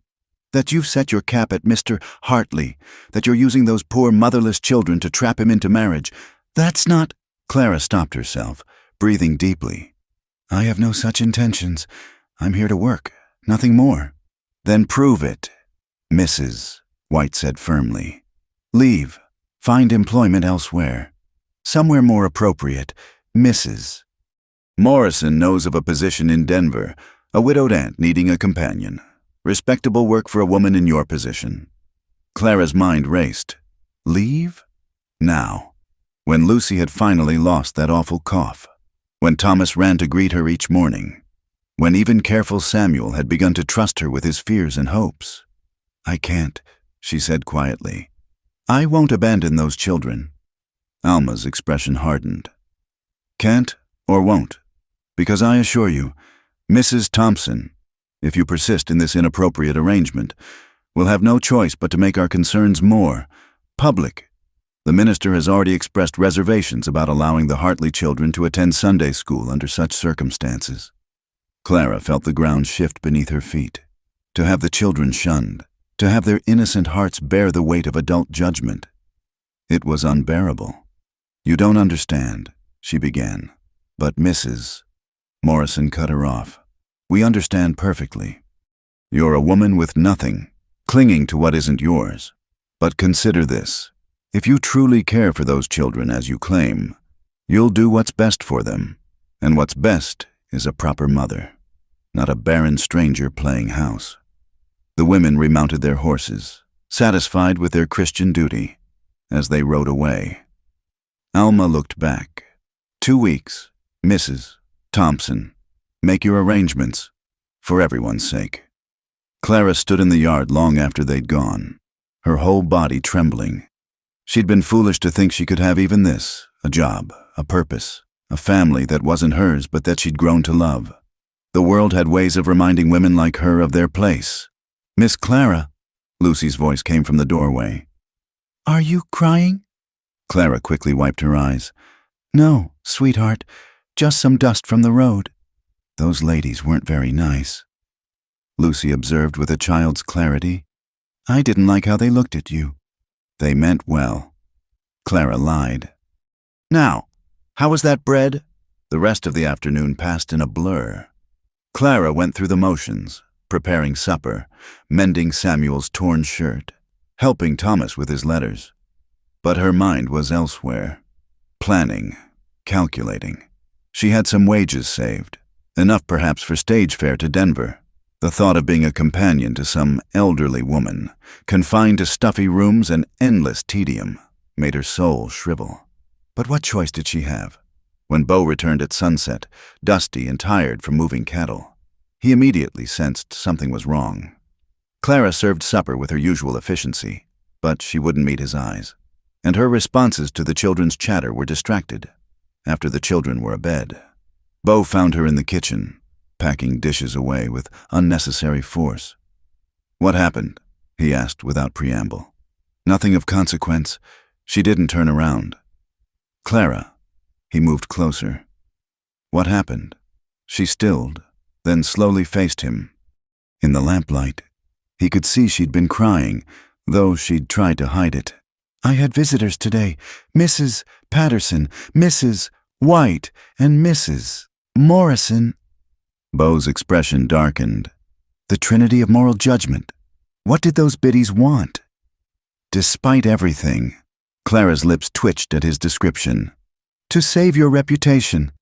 that you've set your cap at Mr. Hartley, that you're using those poor motherless children to trap him into marriage. That's not— Clara stopped herself, breathing deeply. I have no such intentions. I'm here to work, nothing more. Then prove it, Mrs. White said firmly. Leave. Find employment elsewhere. Somewhere more appropriate, Mrs. Morrison knows of a position in Denver, a widowed aunt needing a companion. Respectable work for a woman in your position. Clara's mind raced. Leave? Now. When Lucy had finally lost that awful cough. When Thomas ran to greet her each morning. When even careful Samuel had begun to trust her with his fears and hopes. I can't, she said quietly. I won't abandon those children. Alma's expression hardened. Can't or won't? Because I assure you, Mrs. Thompson, if you persist in this inappropriate arrangement, will have no choice but to make our concerns more public. The minister has already expressed reservations about allowing the Hartley children to attend Sunday school under such circumstances. Clara felt the ground shift beneath her feet. To have the children shunned, to have their innocent hearts bear the weight of adult judgment. It was unbearable. You don't understand, she began. But Mrs. Morrison cut her off. We understand perfectly. You're a woman with nothing, clinging to what isn't yours. But consider this. If you truly care for those children as you claim, you'll do what's best for them. And what's best is a proper mother, not a barren stranger playing house. The women remounted their horses, satisfied with their Christian duty, as they rode away. Alma looked back. 2 weeks, Mrs. Thompson. Make your arrangements, for everyone's sake. Clara stood in the yard long after they'd gone, her whole body trembling. She'd been foolish to think she could have even this, a job, a purpose, a family that wasn't hers but that she'd grown to love. The world had ways of reminding women like her of their place. Miss Clara, Lucy's voice came from the doorway. Are you crying? Clara quickly wiped her eyes. No, sweetheart, just some dust from the road. Those ladies weren't very nice. Lucy observed with a child's clarity. I didn't like how they looked at you. They meant well. Clara lied. Now, how was that bread? The rest of the afternoon passed in a blur. Clara went through the motions, preparing supper, mending Samuel's torn shirt, helping Thomas with his letters. But her mind was elsewhere. Planning, calculating. She had some wages saved, enough perhaps for stage fare to Denver. The thought of being a companion to some elderly woman, confined to stuffy rooms and endless tedium, made her soul shrivel. But what choice did she have? When Beau returned at sunset, dusty and tired from moving cattle, he immediately sensed something was wrong. Clara served supper with her usual efficiency, but she wouldn't meet his eyes, and her responses to the children's chatter were distracted. After the children were abed, Beau found her in the kitchen, packing dishes away with unnecessary force. What happened? He asked without preamble. Nothing of consequence. She didn't turn around. Clara. He moved closer. What happened? She stilled, then slowly faced him. In the lamplight, he could see she'd been crying, though she'd tried to hide it. I had visitors today, Mrs. Patterson, Mrs. White, and Mrs. Morrison. Beau's expression darkened. The trinity of moral judgment. What did those biddies want? Despite everything, Clara's lips twitched at his description. To save your reputation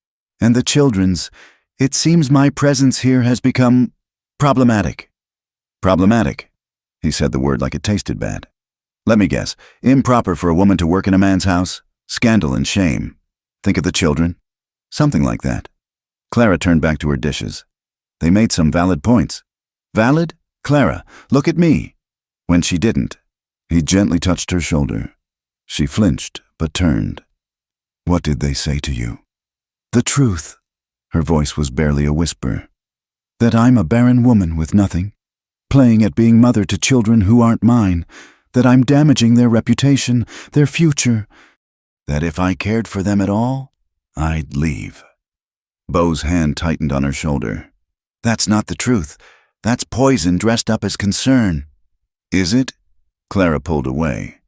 and the children's, it seems my presence here has become problematic. Problematic? He said the word like it tasted bad. Let me guess. Improper for a woman to work in a man's house? Scandal and shame. Think of the children? Something like that. Clara turned back to her dishes. They made some valid points. Valid? Clara, look at me. When she didn't, he gently touched her shoulder. She flinched, but turned. What did they say to you? The truth. Her voice was barely a whisper. That I'm a barren woman with nothing, playing at being mother to children who aren't mine, that I'm damaging their reputation, their future, that if I cared for them at all, I'd leave. Beau's hand tightened on her shoulder. That's not the truth. That's poison dressed up as concern. Is it? Clara pulled away.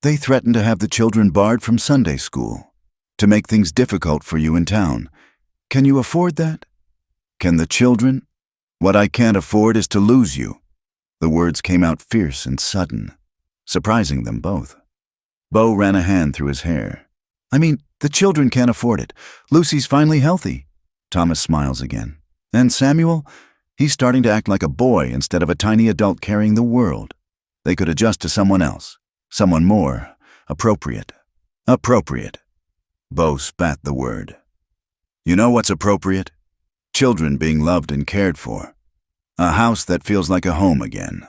They threatened to have the children barred from Sunday school, to make things difficult for you in town. Can you afford that? Can the children? What I can't afford is to lose you. The words came out fierce and sudden, surprising them both. Beau ran a hand through his hair. I mean, the children can't afford it. Lucy's finally healthy. Thomas smiles again. And Samuel? He's starting to act like a boy instead of a tiny adult carrying the world. They could adjust to someone else, someone more appropriate. Appropriate. Beau spat the word. You know what's appropriate? Children being loved and cared for. A house that feels like a home again.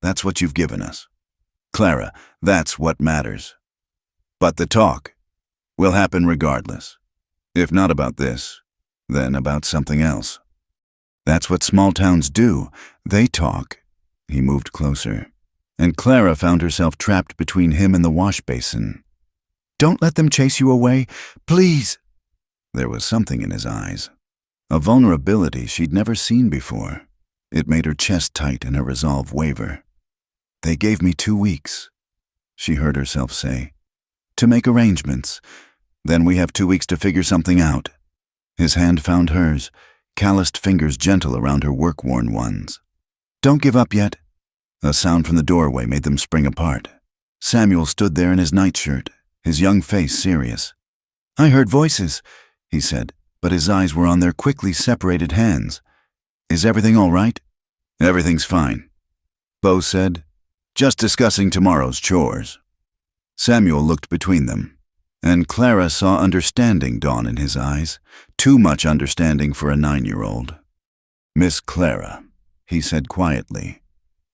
That's what you've given us. Clara, that's what matters. But the talk will happen regardless. If not about this, then about something else. That's what small towns do. They talk. He moved closer, and Clara found herself trapped between him and the wash basin. Don't let them chase you away, please. There was something in his eyes, a vulnerability she'd never seen before. It made her chest tight and her resolve waver. They gave me 2 weeks, she heard herself say, to make arrangements. Then we have 2 weeks to figure something out. His hand found hers, calloused fingers gentle around her work-worn ones. Don't give up yet. A sound from the doorway made them spring apart. Samuel stood there in his nightshirt, his young face serious. I heard voices, he said, but his eyes were on their quickly separated hands. Is everything all right? Everything's fine, Beau said. Just discussing tomorrow's chores. Samuel looked between them, and Clara saw understanding dawn in his eyes, too much understanding for a 9-year-old. Miss Clara, he said quietly,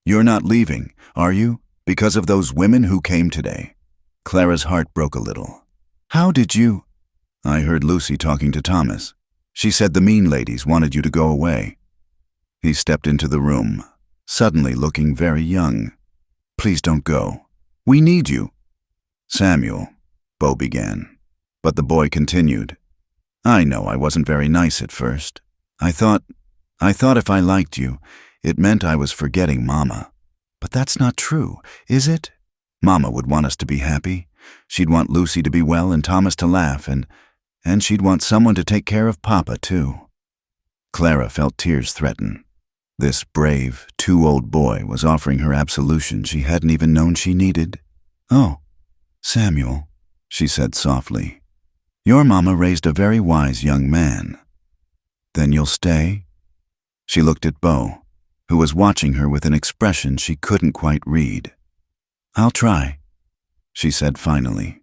you're not leaving, are you, because of those women who came today? Clara's heart broke a little. How did you? I heard Lucy talking to Thomas. She said the mean ladies wanted you to go away. He stepped into the room, suddenly looking very young. Please don't go. We need you. Samuel, Beau began, but the boy continued. I know I wasn't very nice at first. I thought if I liked you, it meant I was forgetting Mama. But that's not true, is it? Mama would want us to be happy. She'd want Lucy to be well and Thomas to laugh, and she'd want someone to take care of Papa, too. Clara felt tears threaten. This brave, too-old boy was offering her absolution she hadn't even known she needed. Oh, Samuel, she said softly, your Mama raised a very wise young man. Then you'll stay? She looked at Beau, who was watching her with an expression she couldn't quite read. I'll try, she said finally.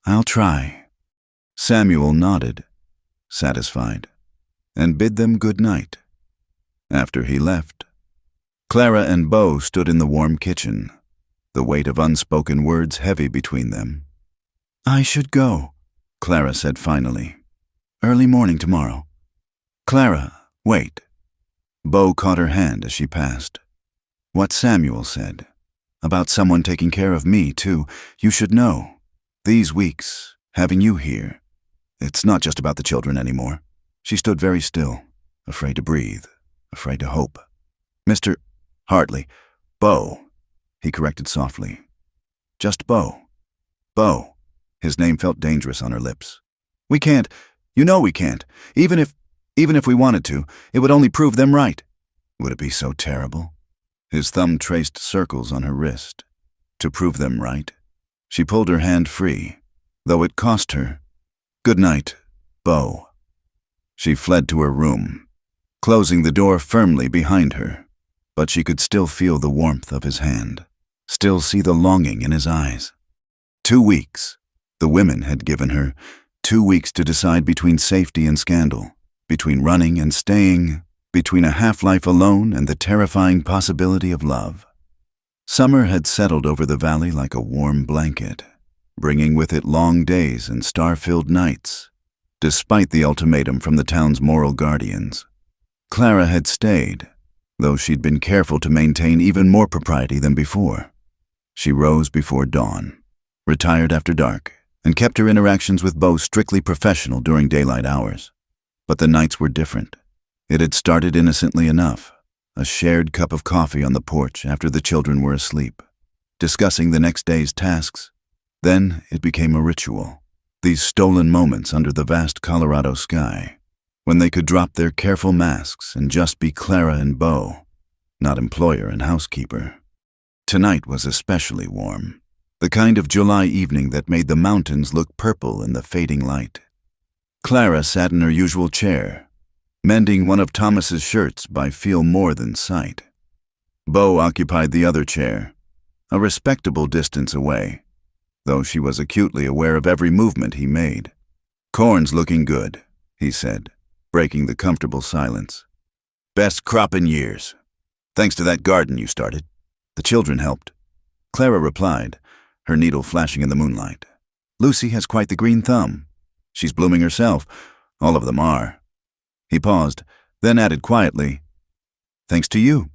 I'll try. Samuel nodded, satisfied, and bid them good night. After he left, Clara and Beau stood in the warm kitchen, the weight of unspoken words heavy between them. I should go, Clara said finally. Early morning tomorrow. Clara, wait. Beau caught her hand as she passed. What Samuel said, about someone taking care of me, too, you should know. These weeks, having you here, it's not just about the children anymore. She stood very still, afraid to breathe, afraid to hope. Mr. Hartley, Beau, he corrected softly. Just Beau. Beau. His name felt dangerous on her lips. We can't. You know we can't. Even if we wanted to, it would only prove them right. Would it be so terrible? His thumb traced circles on her wrist. To prove them right? She pulled her hand free, though it cost her. Good night, Bo. She fled to her room, closing the door firmly behind her, but she could still feel the warmth of his hand, still see the longing in his eyes. 2 weeks. The women had given her 2 weeks to decide between safety and scandal, between running and staying, between a half-life alone and the terrifying possibility of love. Summer had settled over the valley like a warm blanket, bringing with it long days and star-filled nights, despite the ultimatum from the town's moral guardians. Clara had stayed, though she'd been careful to maintain even more propriety than before. She rose before dawn, retired after dark, and kept her interactions with Bo strictly professional during daylight hours. But the nights were different. It had started innocently enough, a shared cup of coffee on the porch after the children were asleep, discussing the next day's tasks. Then it became a ritual, these stolen moments under the vast Colorado sky, when they could drop their careful masks and just be Clara and Bo, not employer and housekeeper. Tonight was especially warm, the kind of July evening that made the mountains look purple in the fading light. Clara sat in her usual chair, mending one of Thomas's shirts by feel more than sight. Bo occupied the other chair, a respectable distance away, though she was acutely aware of every movement he made. "Corn's looking good," he said, breaking the comfortable silence. "Best crop in years. Thanks to that garden you started. The children helped." Clara replied, her needle flashing in the moonlight. "Lucy has quite the green thumb. She's blooming herself. All of them are." He paused, then added quietly, "Thanks to you."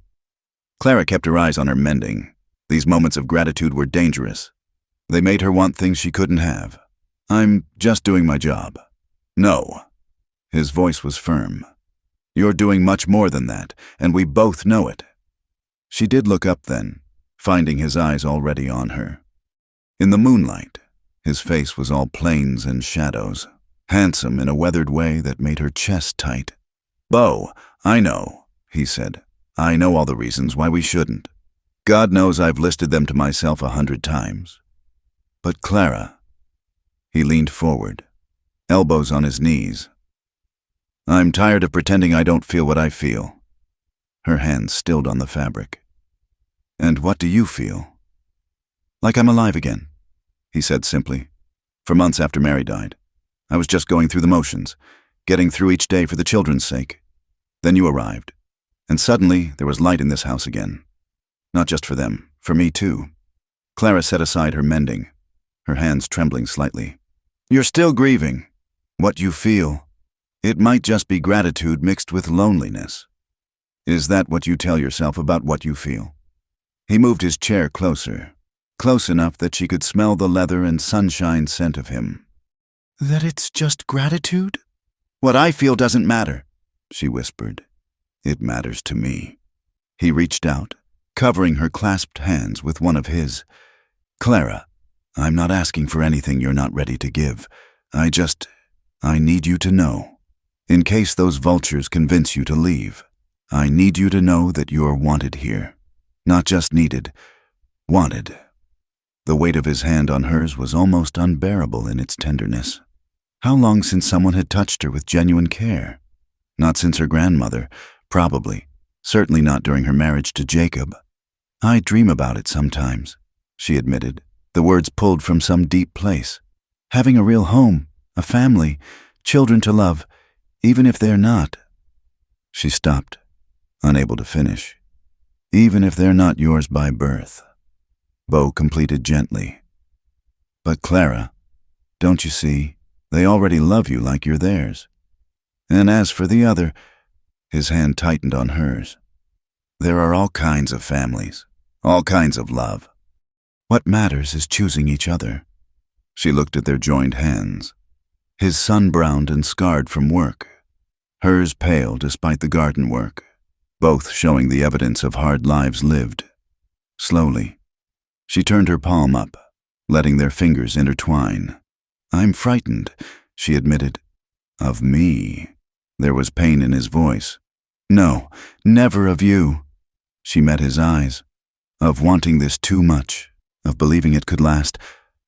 Clara kept her eyes on her mending. These moments of gratitude were dangerous. They made her want things she couldn't have. "I'm just doing my job." "No." His voice was firm. "You're doing much more than that, and we both know it." She did look up then, finding his eyes already on her. In the moonlight, his face was all plains and shadows, handsome in a weathered way that made her chest tight. "Bo, I know," he said. "I know all the reasons why we shouldn't. God knows I've listed them to myself 100 times. But Clara," he leaned forward, elbows on his knees. "I'm tired of pretending I don't feel what I feel." Her hands stilled on the fabric. "And what do you feel?" "Like I'm alive again," he said simply. "For months after Mary died, I was just going through the motions, getting through each day for the children's sake. Then you arrived, and suddenly there was light in this house again. Not just for them, for me too." Clara set aside her mending, her hands trembling slightly. "You're still grieving. What you feel, it might just be gratitude mixed with loneliness. Is that what you tell yourself about what you feel?" He moved his chair closer, close enough that she could smell the leather and sunshine scent of him. "That it's just gratitude?" "What I feel doesn't matter," she whispered. "It matters to me." He reached out, covering her clasped hands with one of his. "Clara, I'm not asking for anything you're not ready to give. I need you to know. In case those vultures convince you to leave, I need you to know that you're wanted here. Not just needed, wanted." The weight of his hand on hers was almost unbearable in its tenderness. How long since someone had touched her with genuine care? Not since her grandmother, probably. Certainly not during her marriage to Jacob. "I dream about it sometimes," she admitted, the words pulled from some deep place. "Having a real home, a family, children to love, even if they're not." She stopped, unable to finish. "Even if they're not yours by birth," Bo completed gently. "But Clara, don't you see? They already love you like you're theirs. And as for the other," his hand tightened on hers, "there are all kinds of families, all kinds of love. What matters is choosing each other." She looked at their joined hands, his sun-browned and scarred from work, hers pale despite the garden work, both showing the evidence of hard lives lived. Slowly, she turned her palm up, letting their fingers intertwine. "I'm frightened," she admitted. "Of me?" There was pain in his voice. "No, never of you." She met his eyes. "Of wanting this too much, of believing it could last.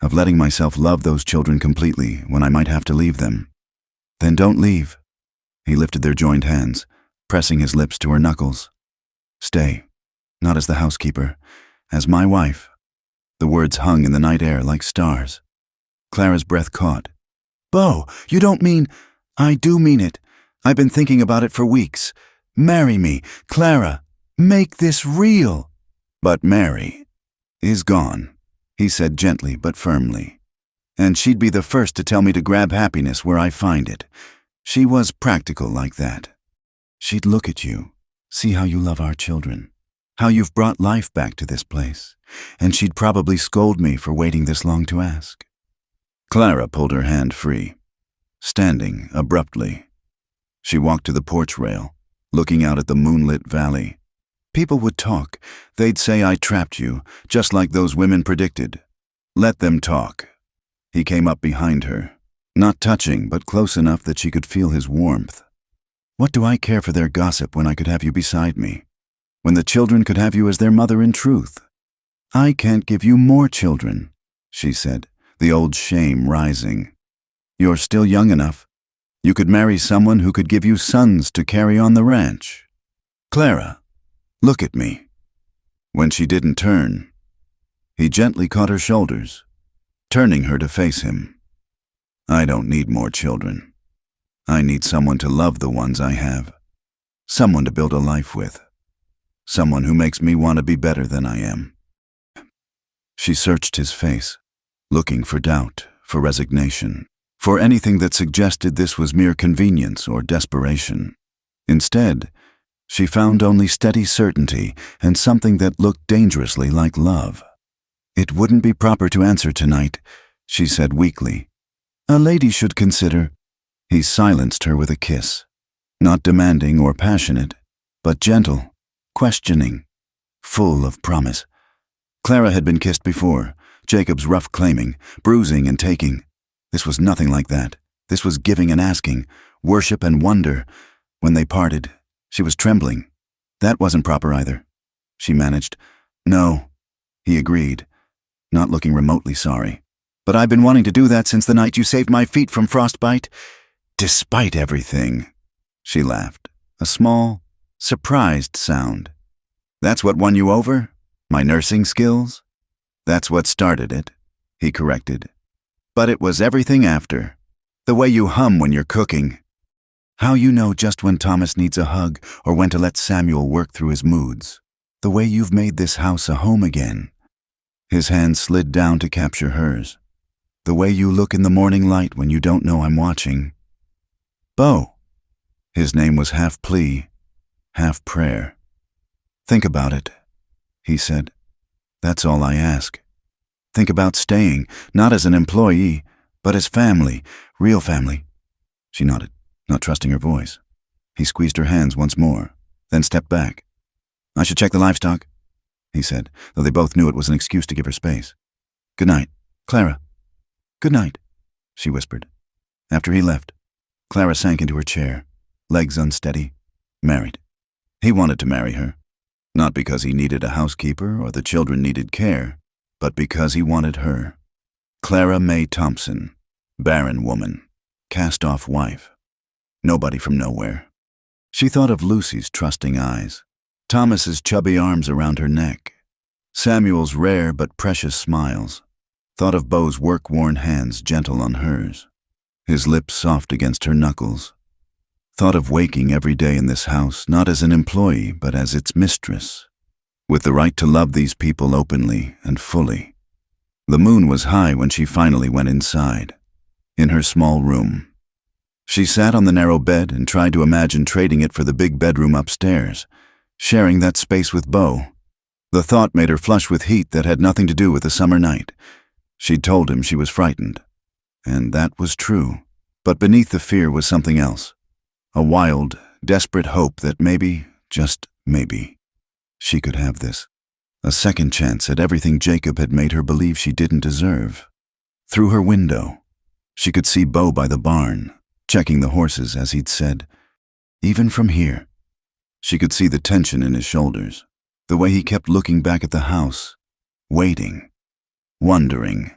of letting myself love those children completely when I might have to leave them. Then don't leave. He lifted their joined hands, pressing his lips to her knuckles. Stay, not as the housekeeper, as my wife. The words hung in the night air like stars. Clara's breath caught. Beau, you don't mean… I do mean it. I've been thinking about it for weeks. Marry me, Clara. Make this real. But Mary is gone, he said gently but firmly. And she'd be the first to tell me to grab happiness where I find it. She was practical like that. She'd look at you, see how you love our children, how you've brought life back to this place, and she'd probably scold me for waiting this long to ask. Clara pulled her hand free, standing abruptly. She walked to the porch rail, looking out at the moonlit valley. People would talk. They'd say I trapped you, just like those women predicted. Let them talk. He came up behind her, not touching, but close enough that she could feel his warmth. What do I care for their gossip when I could have you beside me? When the children could have you as their mother in truth? I can't give you more children, she said, the old shame rising. You're still young enough. You could marry someone who could give you sons to carry on the ranch. Clara, look at me. When she didn't turn, he gently caught her shoulders, turning her to face him. I don't need more children. I need someone to love the ones I have. Someone to build a life with. Someone who makes me want to be better than I am. She searched his face, looking for doubt, for resignation, for anything that suggested this was mere convenience or desperation. Instead, she found only steady certainty and something that looked dangerously like love. It wouldn't be proper to answer tonight, she said weakly. A lady should consider. He silenced her with a kiss, not demanding or passionate, but gentle, questioning, full of promise. Clara had been kissed before, Jacob's rough claiming, bruising and taking. This was nothing like that. This was giving and asking, worship and wonder. When they parted, she was trembling. That wasn't proper either. She managed. No, he agreed, not looking remotely sorry. But I've been wanting to do that since the night you saved my feet from frostbite. Despite everything, she laughed, a small, surprised sound. That's what won you over? My nursing skills? That's what started it, he corrected. But it was everything after. The way you hum when you're cooking. How you know just when Thomas needs a hug or when to let Samuel work through his moods. The way you've made this house a home again. His hand slid down to capture hers. The way you look in the morning light when you don't know I'm watching. Beau. His name was half plea, half prayer. Think about it, he said. That's all I ask. Think about staying, not as an employee, but as family, real family. She nodded, not trusting her voice. He squeezed her hands once more, then stepped back. I should check the livestock, he said, though they both knew it was an excuse to give her space. Good night, Clara. Good night, she whispered. After he left, Clara sank into her chair, legs unsteady, married. He wanted to marry her, not because he needed a housekeeper or the children needed care, but because he wanted her. Clara May Thompson, barren woman, cast-off wife. Nobody from nowhere. She thought of Lucy's trusting eyes, Thomas's chubby arms around her neck, Samuel's rare but precious smiles. Thought of Beau's work-worn hands gentle on hers, his lips soft against her knuckles. Thought of waking every day in this house not as an employee but as its mistress, with the right to love these people openly and fully. The moon was high when she finally went inside, in her small room. She sat on the narrow bed and tried to imagine trading it for the big bedroom upstairs, sharing that space with Beau. The thought made her flush with heat that had nothing to do with the summer night. She'd told him she was frightened, and that was true. But beneath the fear was something else. A wild, desperate hope that maybe, just maybe, she could have this. A second chance at everything Jacob had made her believe she didn't deserve. Through her window, she could see Beau by the barn, checking the horses as he'd said. Even from here, she could see the tension in his shoulders, the way he kept looking back at the house, waiting, wondering.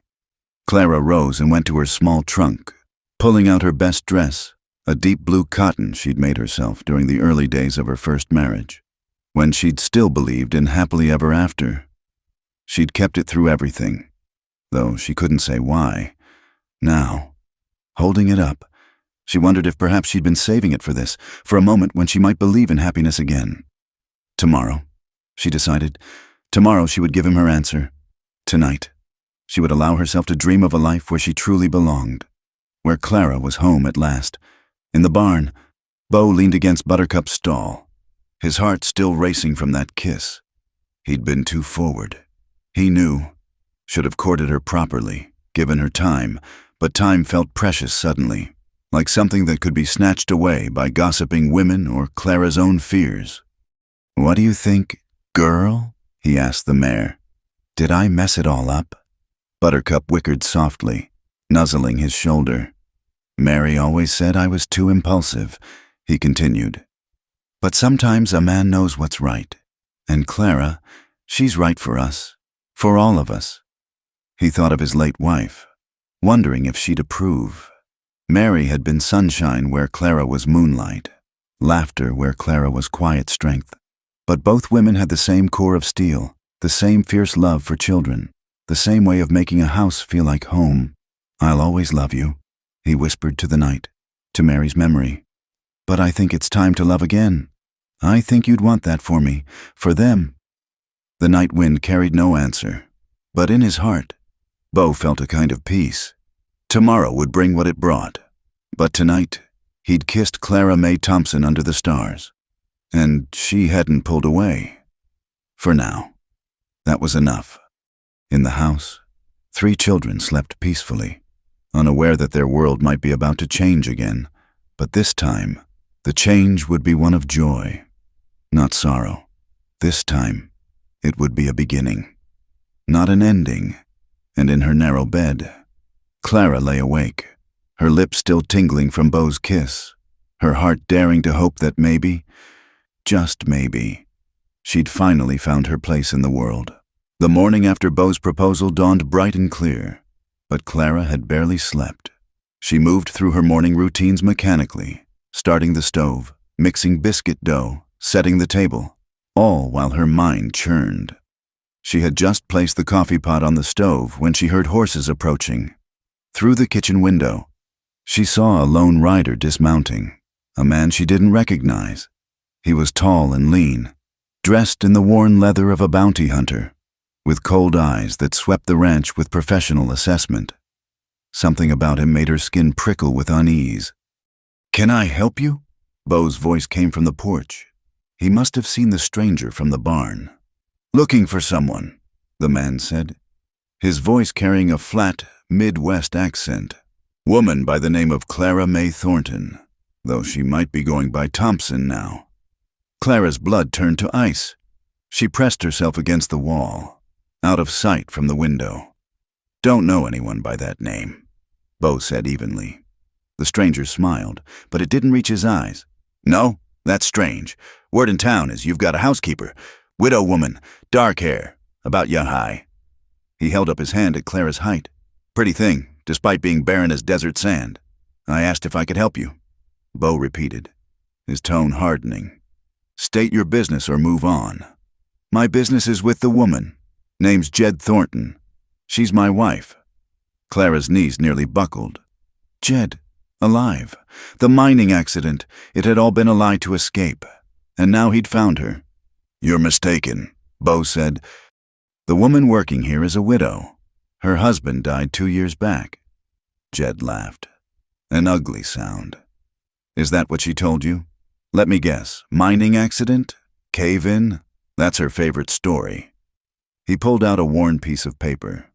Clara rose and went to her small trunk, pulling out her best dress, a deep blue cotton she'd made herself during the early days of her first marriage, when she'd still believed in happily ever after. She'd kept it through everything, though she couldn't say why. Now, holding it up, she wondered if perhaps she'd been saving it for this, for a moment when she might believe in happiness again. Tomorrow, she decided, tomorrow she would give him her answer. Tonight, she would allow herself to dream of a life where she truly belonged, where Clara was home at last. In the barn, Beau leaned against Buttercup's stall, his heart still racing from that kiss. He'd been too forward. He knew. Should have courted her properly, given her time, but time felt precious suddenly, like something that could be snatched away by gossiping women or Clara's own fears. "What do you think, girl?" he asked the mare. "Did I mess it all up?" Buttercup whickered softly, nuzzling his shoulder. "Mary always said I was too impulsive," he continued. "But sometimes a man knows what's right. And Clara, she's right for us, for all of us." He thought of his late wife, wondering if she'd approve. Mary had been sunshine where Clara was moonlight, laughter where Clara was quiet strength. But both women had the same core of steel, the same fierce love for children, the same way of making a house feel like home. "I'll always love you," he whispered to the night, to Mary's memory. "But I think it's time to love again. I think you'd want that for me, for them." The night wind carried no answer, but in his heart, Beau felt a kind of peace. Tomorrow would bring what it brought, but tonight, he'd kissed Clara May Thompson under the stars, and she hadn't pulled away. For now, that was enough. In the house, 3 children slept peacefully, unaware that their world might be about to change again, but this time, the change would be one of joy, not sorrow. This time, it would be a beginning, not an ending. And in her narrow bed, Clara lay awake, her lips still tingling from Beau's kiss, her heart daring to hope that maybe, just maybe, she'd finally found her place in the world. The morning after Beau's proposal dawned bright and clear, but Clara had barely slept. She moved through her morning routines mechanically, starting the stove, mixing biscuit dough, setting the table, all while her mind churned. She had just placed the coffee pot on the stove when she heard horses approaching. Through the kitchen window, she saw a lone rider dismounting, a man she didn't recognize. He was tall and lean, dressed in the worn leather of a bounty hunter, with cold eyes that swept the ranch with professional assessment. Something about him made her skin prickle with unease. "Can I help you?" Beau's voice came from the porch. He must have seen the stranger from the barn. "Looking for someone," the man said, his voice carrying a flat, Midwest accent. "Woman by the name of Clara May Thornton, though she might be going by Thompson now." Clara's blood turned to ice. She pressed herself against the wall, out of sight from the window. "Don't know anyone by that name," Beau said evenly. The stranger smiled, but it didn't reach his eyes. "No, that's strange. Word in town is you've got a housekeeper. Widow woman, dark hair, about ya high." He held up his hand at Clara's height. "Pretty thing, despite being barren as desert sand. I asked if I could help you." Beau repeated, his tone hardening. "State your business or move on." "My business is with the woman. Name's Jed Thornton. She's my wife." Clara's knees nearly buckled. Jed, alive. The mining accident, it had all been a lie to escape. And now he'd found her. "You're mistaken," Beau said. "The woman working here is a widow. Her husband died 2 years back." Jed laughed. An ugly sound. "Is that what she told you? Let me guess. Mining accident? Cave-in? That's her favorite story." He pulled out a worn piece of paper.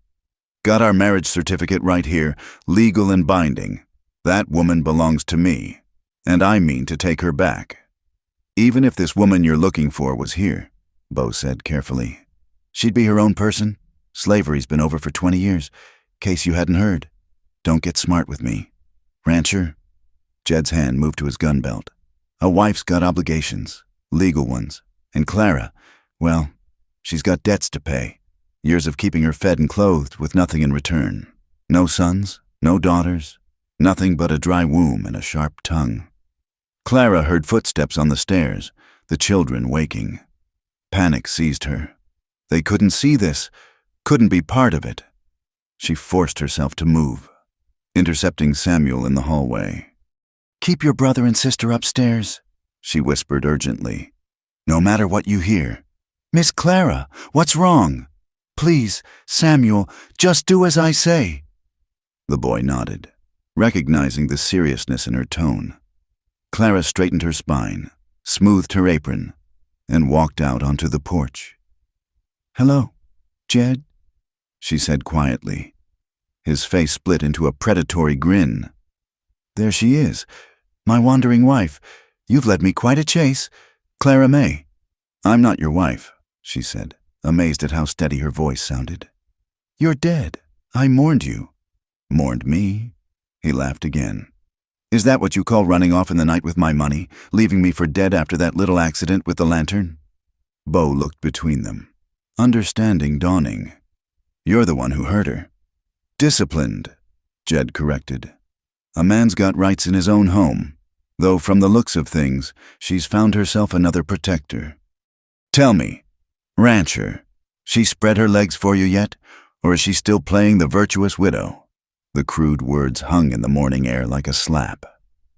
"Got our marriage certificate right here, legal and binding. That woman belongs to me, and I mean to take her back. Even if this woman you're looking for was here," Beau said carefully, "she'd be her own person. Slavery's been over for 20 years, case you hadn't heard. Don't get smart with me. Rancher?" Jed's hand moved to his gun belt. "A wife's got obligations, legal ones. And Clara, well, she's got debts to pay. Years of keeping her fed and clothed with nothing in return. No sons, no daughters, nothing but a dry womb and a sharp tongue. Clara heard footsteps on the stairs, the children waking. Panic seized her. They couldn't see this, couldn't be part of it. She forced herself to move, intercepting Samuel in the hallway. "Keep your brother and sister upstairs," she whispered urgently. "No matter what you hear." "Miss Clara, what's wrong?" "Please, Samuel, just do as I say." The boy nodded, recognizing the seriousness in her tone. Clara straightened her spine, smoothed her apron, and walked out onto the porch. "Hello, Jed," she said quietly. His face split into a predatory grin. "There she is, my wandering wife. You've led me quite a chase, Clara May." "I'm not your wife," she said, amazed at how steady her voice sounded. "You're dead. I mourned you." "Mourned me?" He laughed again. "Is that what you call running off in the night with my money, leaving me for dead after that little accident with the lantern?" Bo looked between them, understanding dawning. "You're the one who hurt her." "Disciplined," Jed corrected. "A man's got rights in his own home, though from the looks of things, she's found herself another protector. Tell me, rancher, she spread her legs for you yet, or is she still playing the virtuous widow?" The crude words hung in the morning air like a slap.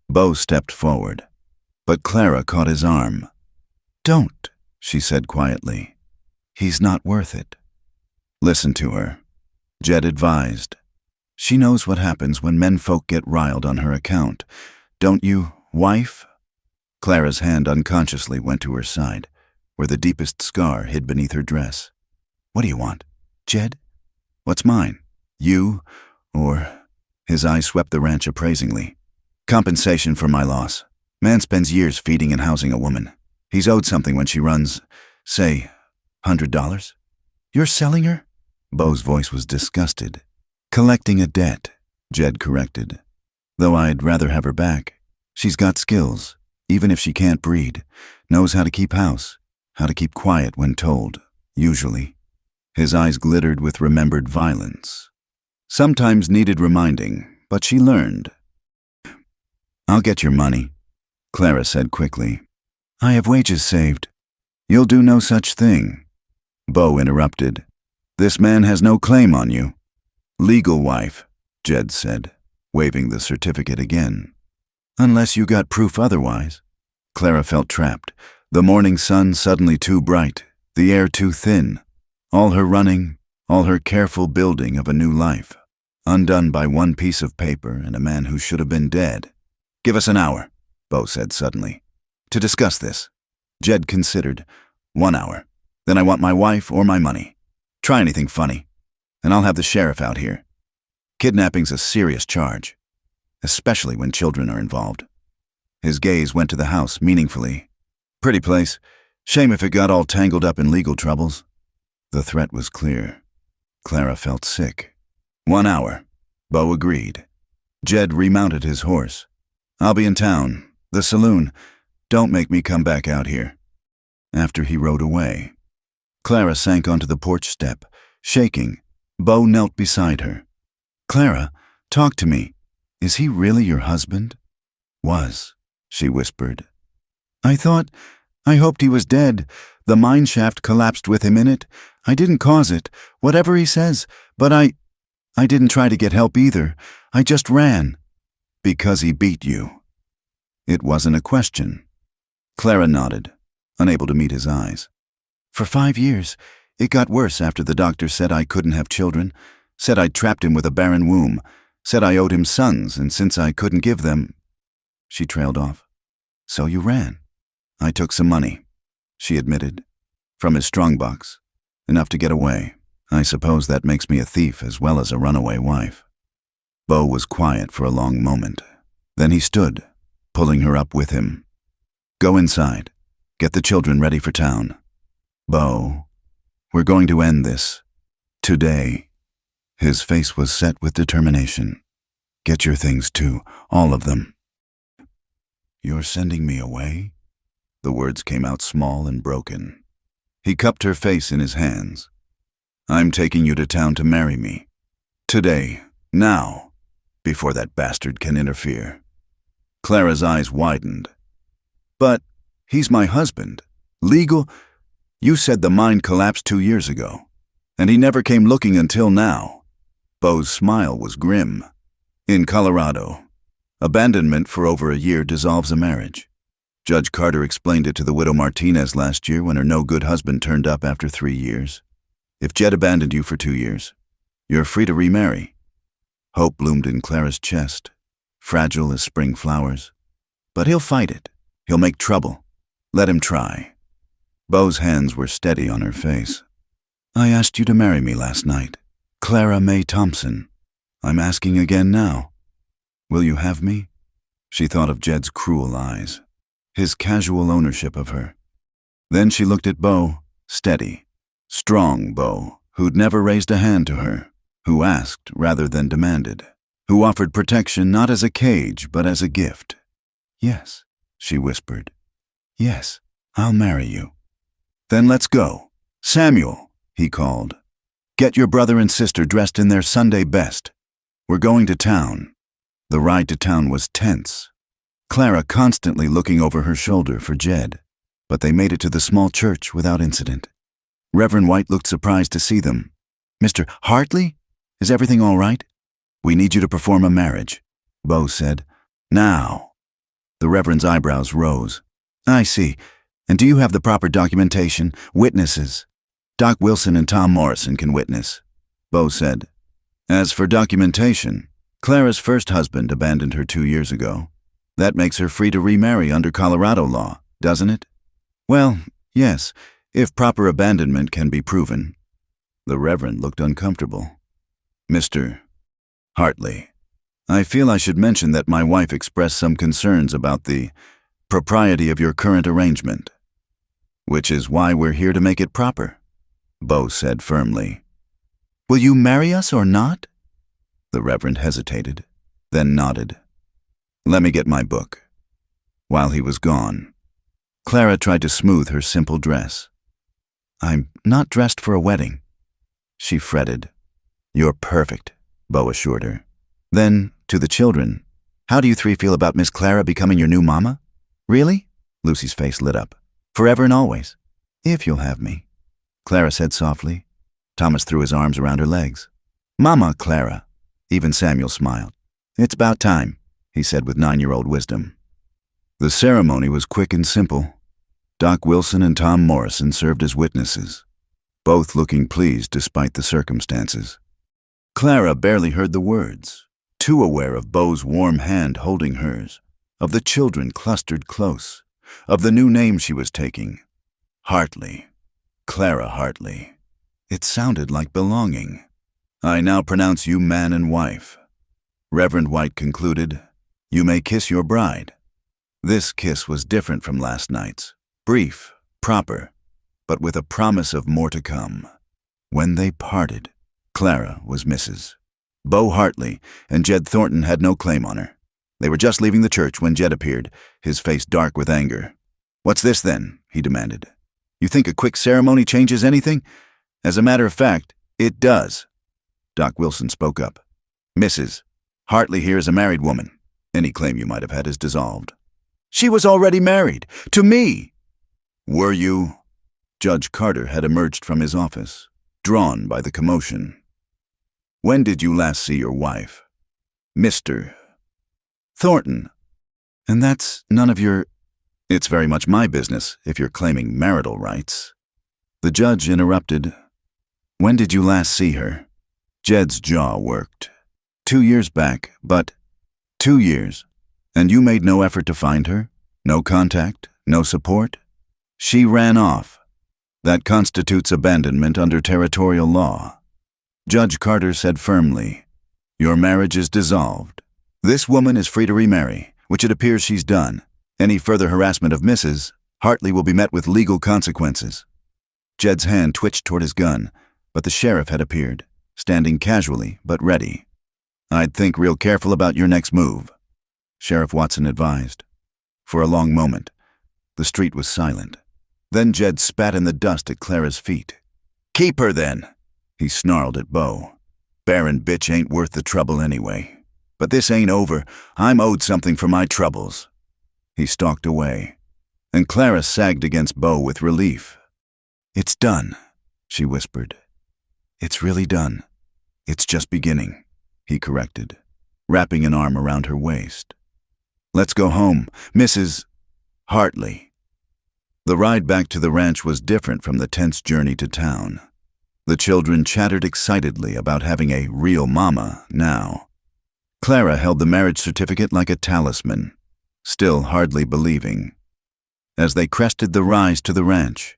Bo stepped forward, but Clara caught his arm. "Don't," she said quietly. "He's not worth it." "Listen to her," Jed advised. "She knows what happens when menfolk get riled on her account. Don't you, wife?" Clara's hand unconsciously went to her side, where the deepest scar hid beneath her dress. "What do you want, Jed?" "What's mine? You, or—" His eyes swept the ranch appraisingly. "Compensation for my loss. Man spends years feeding and housing a woman. He's owed something when she runs, say, $100. "You're selling her?" Bo's voice was disgusted. "Collecting a debt," Jed corrected. "Though I'd rather have her back. She's got skills, even if she can't breed. Knows how to keep house, how to keep quiet when told, usually." His eyes glittered with remembered violence. Sometimes needed reminding, but she learned. "I'll get your money," Clara said quickly. "I have wages saved." "You'll do no such thing," Bo interrupted. "This man has no claim on you." "Legal wife," Jed said, waving the certificate again. "Unless you got proof otherwise." Clara felt trapped, the morning sun suddenly too bright, the air too thin. All her running, all her careful building of a new life, undone by one piece of paper and a man who should have been dead. "Give us an hour," Bo said suddenly, "to discuss this." Jed considered. 1 hour. Then I want my wife or my money. Try anything funny, and I'll have the sheriff out here. Kidnapping's a serious charge, especially when children are involved. His gaze went to the house meaningfully. "Pretty place. Shame if it got all tangled up in legal troubles." The threat was clear. Clara felt sick. 1 hour. Bo agreed. Jed remounted his horse. "I'll be in town. The saloon. Don't make me come back out here." After he rode away, Clara sank onto the porch step, shaking. Bo knelt beside her. "Clara, talk to me. Is he really your husband?" "Was," she whispered. I hoped he was dead. The mine shaft collapsed with him in it. I didn't cause it, whatever he says, but I didn't try to get help either. I just ran." "Because he beat you." It wasn't a question. Clara nodded, unable to meet his eyes. "For 5 years. It got worse after the doctor said I couldn't have children, said I'd trapped him with a barren womb, said I owed him sons, and since I couldn't give them—" She trailed off. "So you ran." "I took some money," she admitted, "from his strongbox. Enough to get away. I suppose that makes me a thief as well as a runaway wife." Bo was quiet for a long moment. Then he stood, pulling her up with him. "Go inside. Get the children ready for town. Bo, we're going to end this. Today." His face was set with determination. "Get your things too, all of them." "You're sending me away?" The words came out small and broken. He cupped her face in his hands. "I'm taking you to town to marry me. Today, Now, before that bastard can interfere. Clara's eyes widened. But he's my husband. Legal? You said the mine collapsed 2 years ago, and he never came looking until now. Beau's smile was grim. In Colorado, abandonment for over a year dissolves a marriage. Judge Carter explained it to the widow Martinez last year when her no-good husband turned up after 3 years. If Jed abandoned you for 2 years, you're free to remarry. Hope bloomed in Clara's chest, fragile as spring flowers. But he'll fight it. He'll make trouble. Let him try. Beau's hands were steady on her face. I asked you to marry me last night. Clara Mae Thompson. I'm asking again now. Will you have me? She thought of Jed's cruel eyes, his casual ownership of her. Then she looked at Beau, steady, strong Beau, who'd never raised a hand to her, who asked rather than demanded, who offered protection not as a cage but as a gift. Yes, she whispered. Yes, I'll marry you. Then let's go. Samuel, he called. Get your brother and sister dressed in their Sunday best. We're going to town. The ride to town was tense. Clara constantly looking over her shoulder for Jed, but they made it to the small church without incident. Reverend White looked surprised to see them. Mr. Hartley? Is everything all right? We need you to perform a marriage, Beau said. Now. The Reverend's eyebrows rose. I see. And do you have the proper documentation, witnesses? Doc Wilson and Tom Morrison can witness, Beau said. As for documentation, Clara's first husband abandoned her 2 years ago. That makes her free to remarry under Colorado law, doesn't it? Well, yes, if proper abandonment can be proven. The Reverend looked uncomfortable. Mr. Hartley, I feel I should mention that my wife expressed some concerns about the propriety of your current arrangement, which is why we're here to make it proper, Beau said firmly. Will you marry us or not? The Reverend hesitated, then nodded. Let me get my book. While he was gone, Clara tried to smooth her simple dress. I'm not dressed for a wedding. She fretted. You're perfect, Beau assured her. Then, to the children, how do you three feel about Miss Clara becoming your new mama? Really? Lucy's face lit up. Forever and always. If you'll have me, Clara said softly. Thomas threw his arms around her legs. Mama, Clara. Even Samuel smiled. It's about time, he said with 9-year-old wisdom. The ceremony was quick and simple. Doc Wilson and Tom Morrison served as witnesses, both looking pleased despite the circumstances. Clara barely heard the words, too aware of Beau's warm hand holding hers, of the children clustered close, of the new name she was taking. Hartley. Clara Hartley. It sounded like belonging. I now pronounce you man and wife. Reverend White concluded, you may kiss your bride. This kiss was different from last night's, brief, proper, but with a promise of more to come. When they parted, Clara was Mrs. Beau Hartley and Jed Thornton had no claim on her. They were just leaving the church when Jed appeared, his face dark with anger. What's this then? He demanded. You think a quick ceremony changes anything? As a matter of fact, it does. Doc Wilson spoke up. Mrs. Hartley here is a married woman. Any claim you might have had is dissolved. She was already married. To me. Were you? Judge Carter had emerged from his office, drawn by the commotion. When did you last see your wife? Mr. Thornton. And that's none of your... It's very much my business if you're claiming marital rights. The judge interrupted. When did you last see her? Jed's jaw worked. 2 years back, but 2 years. And you made no effort to find her? No contact? No support? She ran off. That constitutes abandonment under territorial law. Judge Carter said firmly, your marriage is dissolved. This woman is free to remarry, which it appears she's done. Any further harassment of Mrs. Hartley will be met with legal consequences. Jed's hand twitched toward his gun, but the sheriff had appeared, standing casually but ready. I'd think real careful about your next move, Sheriff Watson advised. For a long moment, the street was silent. Then Jed spat in the dust at Clara's feet. Keep her then, he snarled at Beau. barren bitch ain't worth the trouble anyway. But this ain't over. I'm owed something for my troubles." He stalked away, and Clara sagged against Bo with relief. "It's done," she whispered. "It's really done. It's just beginning," he corrected, wrapping an arm around her waist. "Let's go home, Mrs. Hartley." The ride back to the ranch was different from the tense journey to town. The children chattered excitedly about having a real mama now. Clara held the marriage certificate like a talisman, still hardly believing. As they crested the rise to the ranch,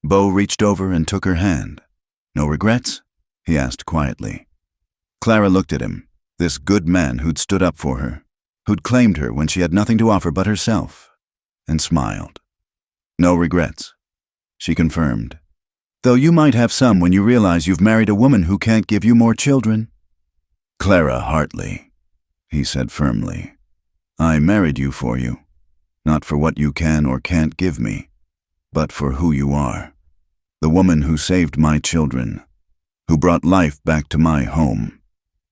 Bo reached over and took her hand. "No regrets?" he asked quietly. Clara looked at him, this good man who'd stood up for her, who'd claimed her when she had nothing to offer but herself, and smiled. "No regrets," she confirmed. "Though you might have some when you realize you've married a woman who can't give you more children." "Clara Hartley," he said firmly, "I married you for you, not for what you can or can't give me, but for who you are. The woman who saved my children, who brought life back to my home,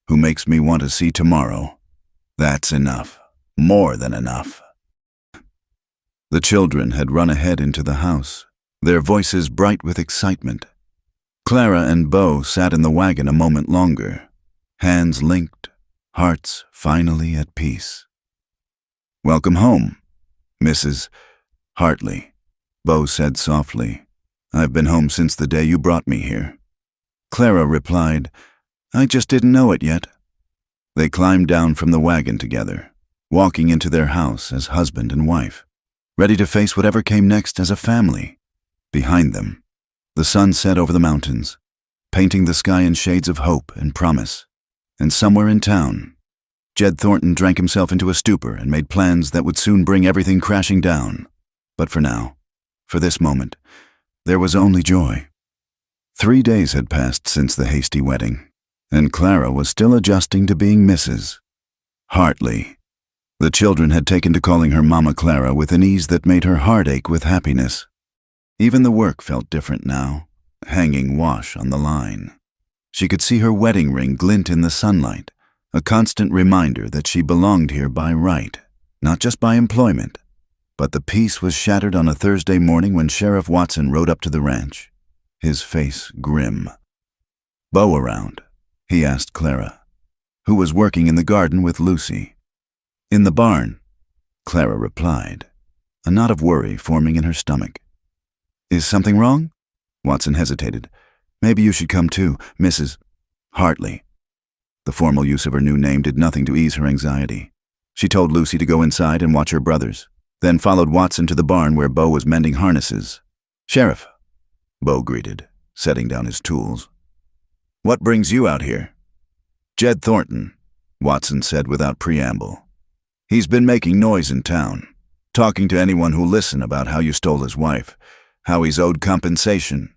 who makes me want to see tomorrow. That's enough, more than enough." The children had run ahead into the house, their voices bright with excitement. Clara and Bo sat in the wagon a moment longer, hands linked, hearts finally at peace. "Welcome home, Mrs. Hartley," Bo said softly. "I've been home since the day you brought me here." Clara replied, "I just didn't know it yet." They climbed down from the wagon together, walking into their house as husband and wife, ready to face whatever came next as a family. Behind them, the sun set over the mountains, painting the sky in shades of hope and promise. And somewhere in town, Jed Thornton drank himself into a stupor and made plans that would soon bring everything crashing down. But for now, for this moment, there was only joy. 3 days had passed since the hasty wedding, and Clara was still adjusting to being Mrs. Hartley. The children had taken to calling her Mama Clara with an ease that made her heart ache with happiness. Even the work felt different now, hanging wash on the line. She could see her wedding ring glint in the sunlight, a constant reminder that she belonged here by right, not just by employment. But the peace was shattered on a Thursday morning when Sheriff Watson rode up to the ranch, his face grim. "Bo around?" he asked Clara, who was working in the garden with Lucy. "In the barn," Clara replied, a knot of worry forming in her stomach. "Is something wrong?" Watson hesitated. "Maybe you should come too, Mrs. Hartley." The formal use of her new name did nothing to ease her anxiety. She told Lucy to go inside and watch her brothers, then followed Watson to the barn where Bo was mending harnesses. "Sheriff," Bo greeted, setting down his tools. "What brings you out here?" "Jed Thornton," Watson said without preamble. "He's been making noise in town, talking to anyone who'll listen about how you stole his wife, how he's owed compensation.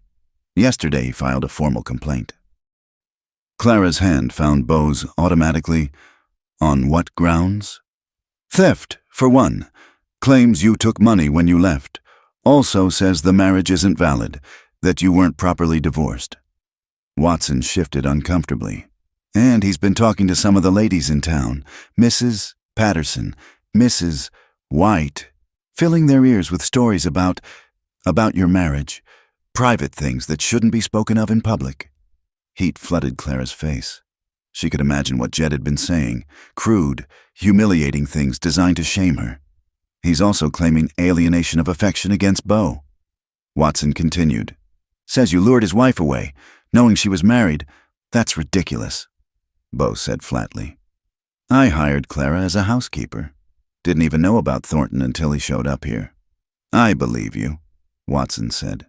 Yesterday he filed a formal complaint." Clara's hand found Bo's automatically. "On what grounds?" "Theft, for one. Claims you took money when you left. Also says the marriage isn't valid, that you weren't properly divorced." Watson shifted uncomfortably. "And he's been talking to some of the ladies in town, Mrs. Patterson, Mrs. White, filling their ears with stories about your marriage, private things that shouldn't be spoken of in public." Heat flooded Clara's face. She could imagine what Jed had been saying, crude, humiliating things designed to shame her. He's also claiming alienation of affection against Bo. Watson continued. "Says you lured his wife away, knowing she was married. That's ridiculous," Bo said flatly. "I hired Clara as a housekeeper. Didn't even know about Thornton until he showed up here." "I believe you," Watson said.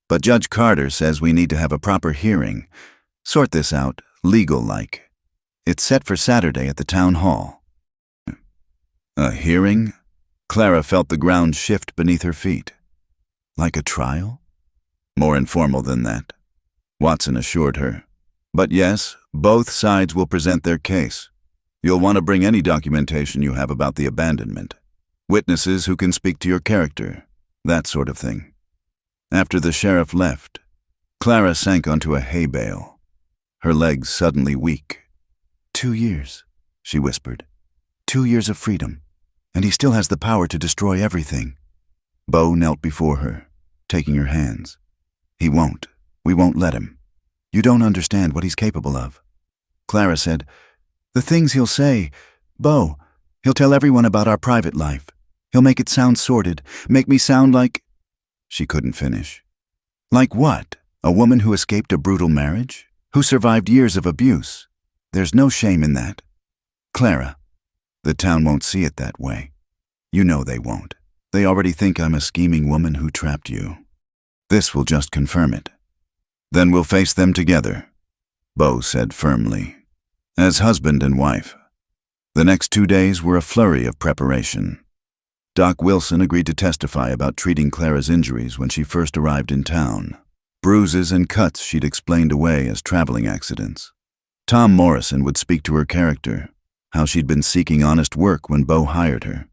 "But Judge Carter says we need to have a proper hearing. Sort this out, legal-like. It's set for Saturday at the town hall." A hearing? Clara felt the ground shift beneath her feet. Like a trial? More informal than that, Watson assured her. "But yes, both sides will present their case. You'll want to bring any documentation you have about the abandonment. Witnesses who can speak to your character, that sort of thing." After the sheriff left, Clara sank onto a hay bale. her legs suddenly weak. 2 years, she whispered. 2 years of freedom, and he still has the power to destroy everything. Bo knelt before her, taking her hands. He won't. We won't let him. You don't understand what he's capable of. Clara said, the things he'll say, Bo, he'll tell everyone about our private life. He'll make it sound sordid, make me sound like... She couldn't finish. Like what? A woman who escaped a brutal marriage? Who survived years of abuse? There's no shame in that. Clara, the town won't see it that way. You know they won't. They already think I'm a scheming woman who trapped you. This will just confirm it. Then we'll face them together, Bo said firmly, as husband and wife. The next 2 days were a flurry of preparation. Doc Wilson agreed to testify about treating Clara's injuries when she first arrived in town. Bruises and cuts she'd explained away as traveling accidents. Tom Morrison would speak to her character, how she'd been seeking honest work when Bo hired her.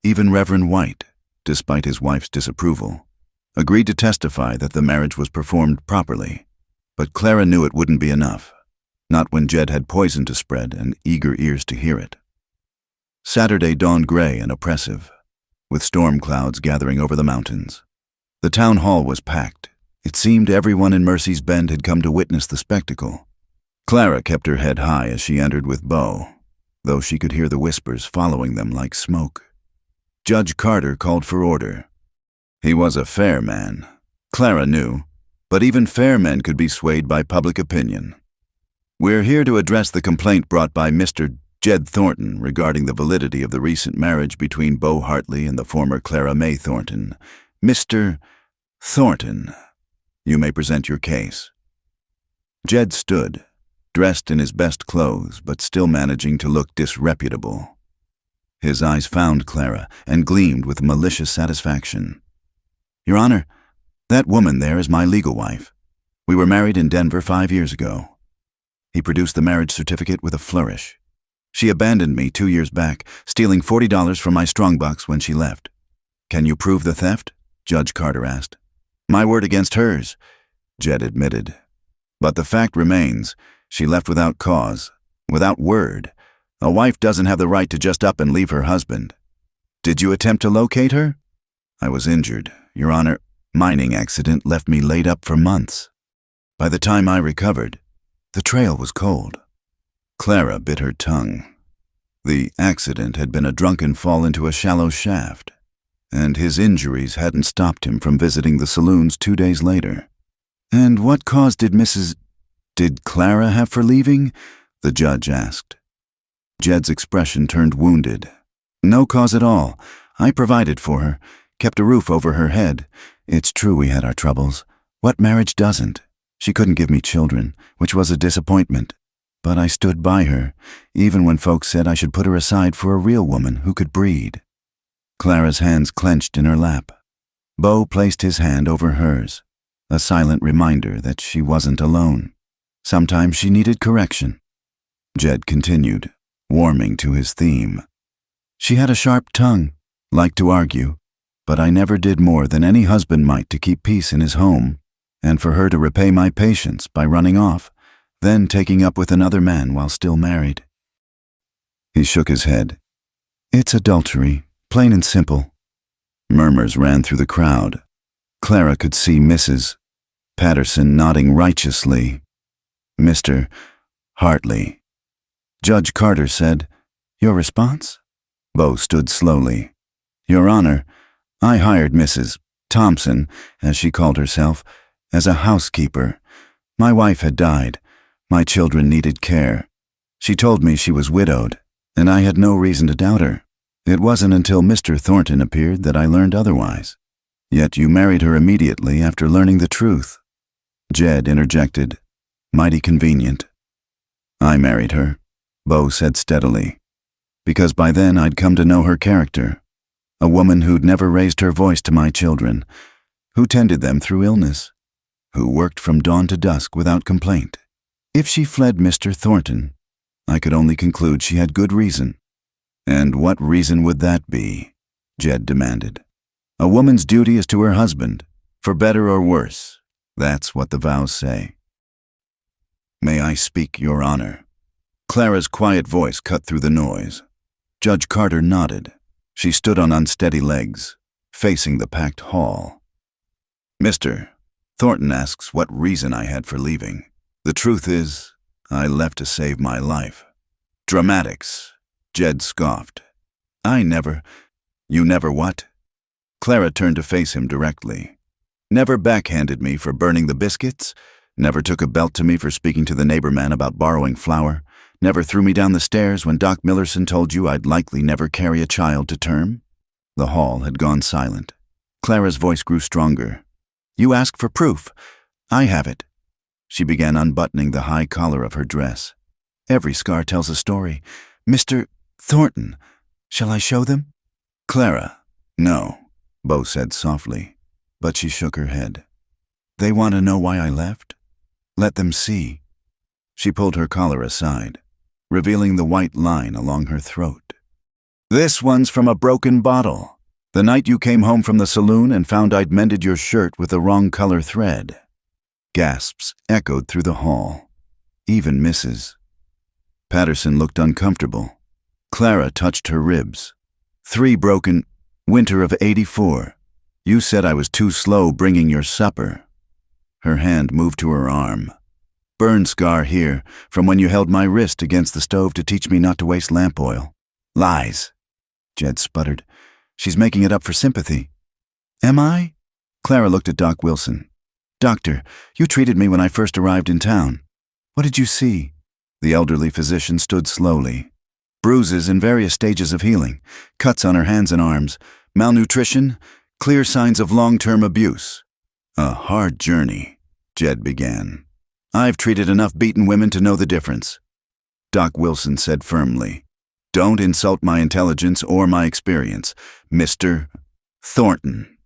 Even Reverend White, despite his wife's disapproval, agreed to testify that the marriage was performed properly. But Clara knew it wouldn't be enough, not when Jed had poison to spread and eager ears to hear it. Saturday dawned gray and oppressive, with storm clouds gathering over the mountains. The town hall was packed. It seemed everyone in Mercy's Bend had come to witness the spectacle. Clara kept her head high as she entered with Bo, though she could hear the whispers following them like smoke. Judge Carter called for order. He was a fair man, Clara knew, but even fair men could be swayed by public opinion. We're here to address the complaint brought by Mr. Jed Thornton regarding the validity of the recent marriage between Bo Hartley and the former Clara May Thornton. Mr. Thornton, you may present your case. Jed stood, dressed in his best clothes, but still managing to look disreputable. His eyes found Clara and gleamed with malicious satisfaction. Your Honor, that woman there is my legal wife. We were married in Denver 5 years ago. He produced the marriage certificate with a flourish. She abandoned me 2 years back, stealing $40 from my strongbox when she left. Can you prove the theft? Judge Carter asked. My word against hers, Jed admitted. But the fact remains, she left without cause, without word. A wife doesn't have the right to just up and leave her husband. Did you attempt to locate her? I was injured, Your Honor. Mining accident left me laid up for months. By the time I recovered, the trail was cold. Clara bit her tongue. The accident had been a drunken fall into a shallow shaft, and his injuries hadn't stopped him from visiting the saloons 2 days later. And what cause did Clara have for leaving? The judge asked. Jed's expression turned wounded. No cause at all. I provided for her, kept a roof over her head. It's true we had our troubles. What marriage doesn't? She couldn't give me children, which was a disappointment. But I stood by her, even when folks said I should put her aside for a real woman who could breed. Clara's hands clenched in her lap. Bo placed his hand over hers, a silent reminder that she wasn't alone. Sometimes she needed correction. Jed continued, warming to his theme. She had a sharp tongue, liked to argue, but I never did more than any husband might to keep peace in his home, and for her to repay my patience by running off, then taking up with another man while still married. He shook his head. It's adultery, plain and simple. Murmurs ran through the crowd. Clara could see Mrs. Patterson nodding righteously. Mr. Hartley. Judge Carter said, Your response? Bo stood slowly. Your Honor, I hired Mrs. Thompson, as she called herself, as a housekeeper. My wife had died. My children needed care. She told me she was widowed, and I had no reason to doubt her. It wasn't until Mr. Thornton appeared that I learned otherwise. Yet you married her immediately after learning the truth. Jed interjected, Mighty convenient. I married her, Bo said steadily, because by then I'd come to know her character. A woman who'd never raised her voice to my children, who tended them through illness, who worked from dawn to dusk without complaint. If she fled Mr. Thornton, I could only conclude she had good reason. And what reason would that be? Jed demanded. A woman's duty is to her husband, for better or worse. That's what the vows say. May I speak, Your Honor? Clara's quiet voice cut through the noise. Judge Carter nodded. She stood on unsteady legs, facing the packed hall. Mr. Thornton asks what reason I had for leaving. The truth is, I left to save my life. Dramatics, Jed scoffed. You never what? Clara turned to face him directly. Never backhanded me for burning the biscuits? Never took a belt to me for speaking to the neighbor man about borrowing flour? Never threw me down the stairs when Doc Millerson told you I'd likely never carry a child to term? The hall had gone silent. Clara's voice grew stronger. You ask for proof. I have it. She began unbuttoning the high collar of her dress. Every scar tells a story. Mr. Thornton, shall I show them? Clara, no, Bo said softly, but she shook her head. They want to know why I left? Let them see. She pulled her collar aside, revealing the white line along her throat. This one's from a broken bottle. The night you came home from the saloon and found I'd mended your shirt with the wrong color thread. Gasps echoed through the hall. Even Mrs. Patterson looked uncomfortable. Clara touched her ribs. 3 broken, winter of '84. You said I was too slow bringing your supper. Her hand moved to her arm. Burn scar here, from when you held my wrist against the stove to teach me not to waste lamp oil. Lies. Jed sputtered. She's making it up for sympathy. Am I? Clara looked at Doc Wilson. Doctor, you treated me when I first arrived in town. What did you see? The elderly physician stood slowly. Bruises in various stages of healing, cuts on her hands and arms, malnutrition, clear signs of long-term abuse. A hard journey, Jed began. I've treated enough beaten women to know the difference. Doc Wilson said firmly. Don't insult my intelligence or my experience, Mr. Thornton.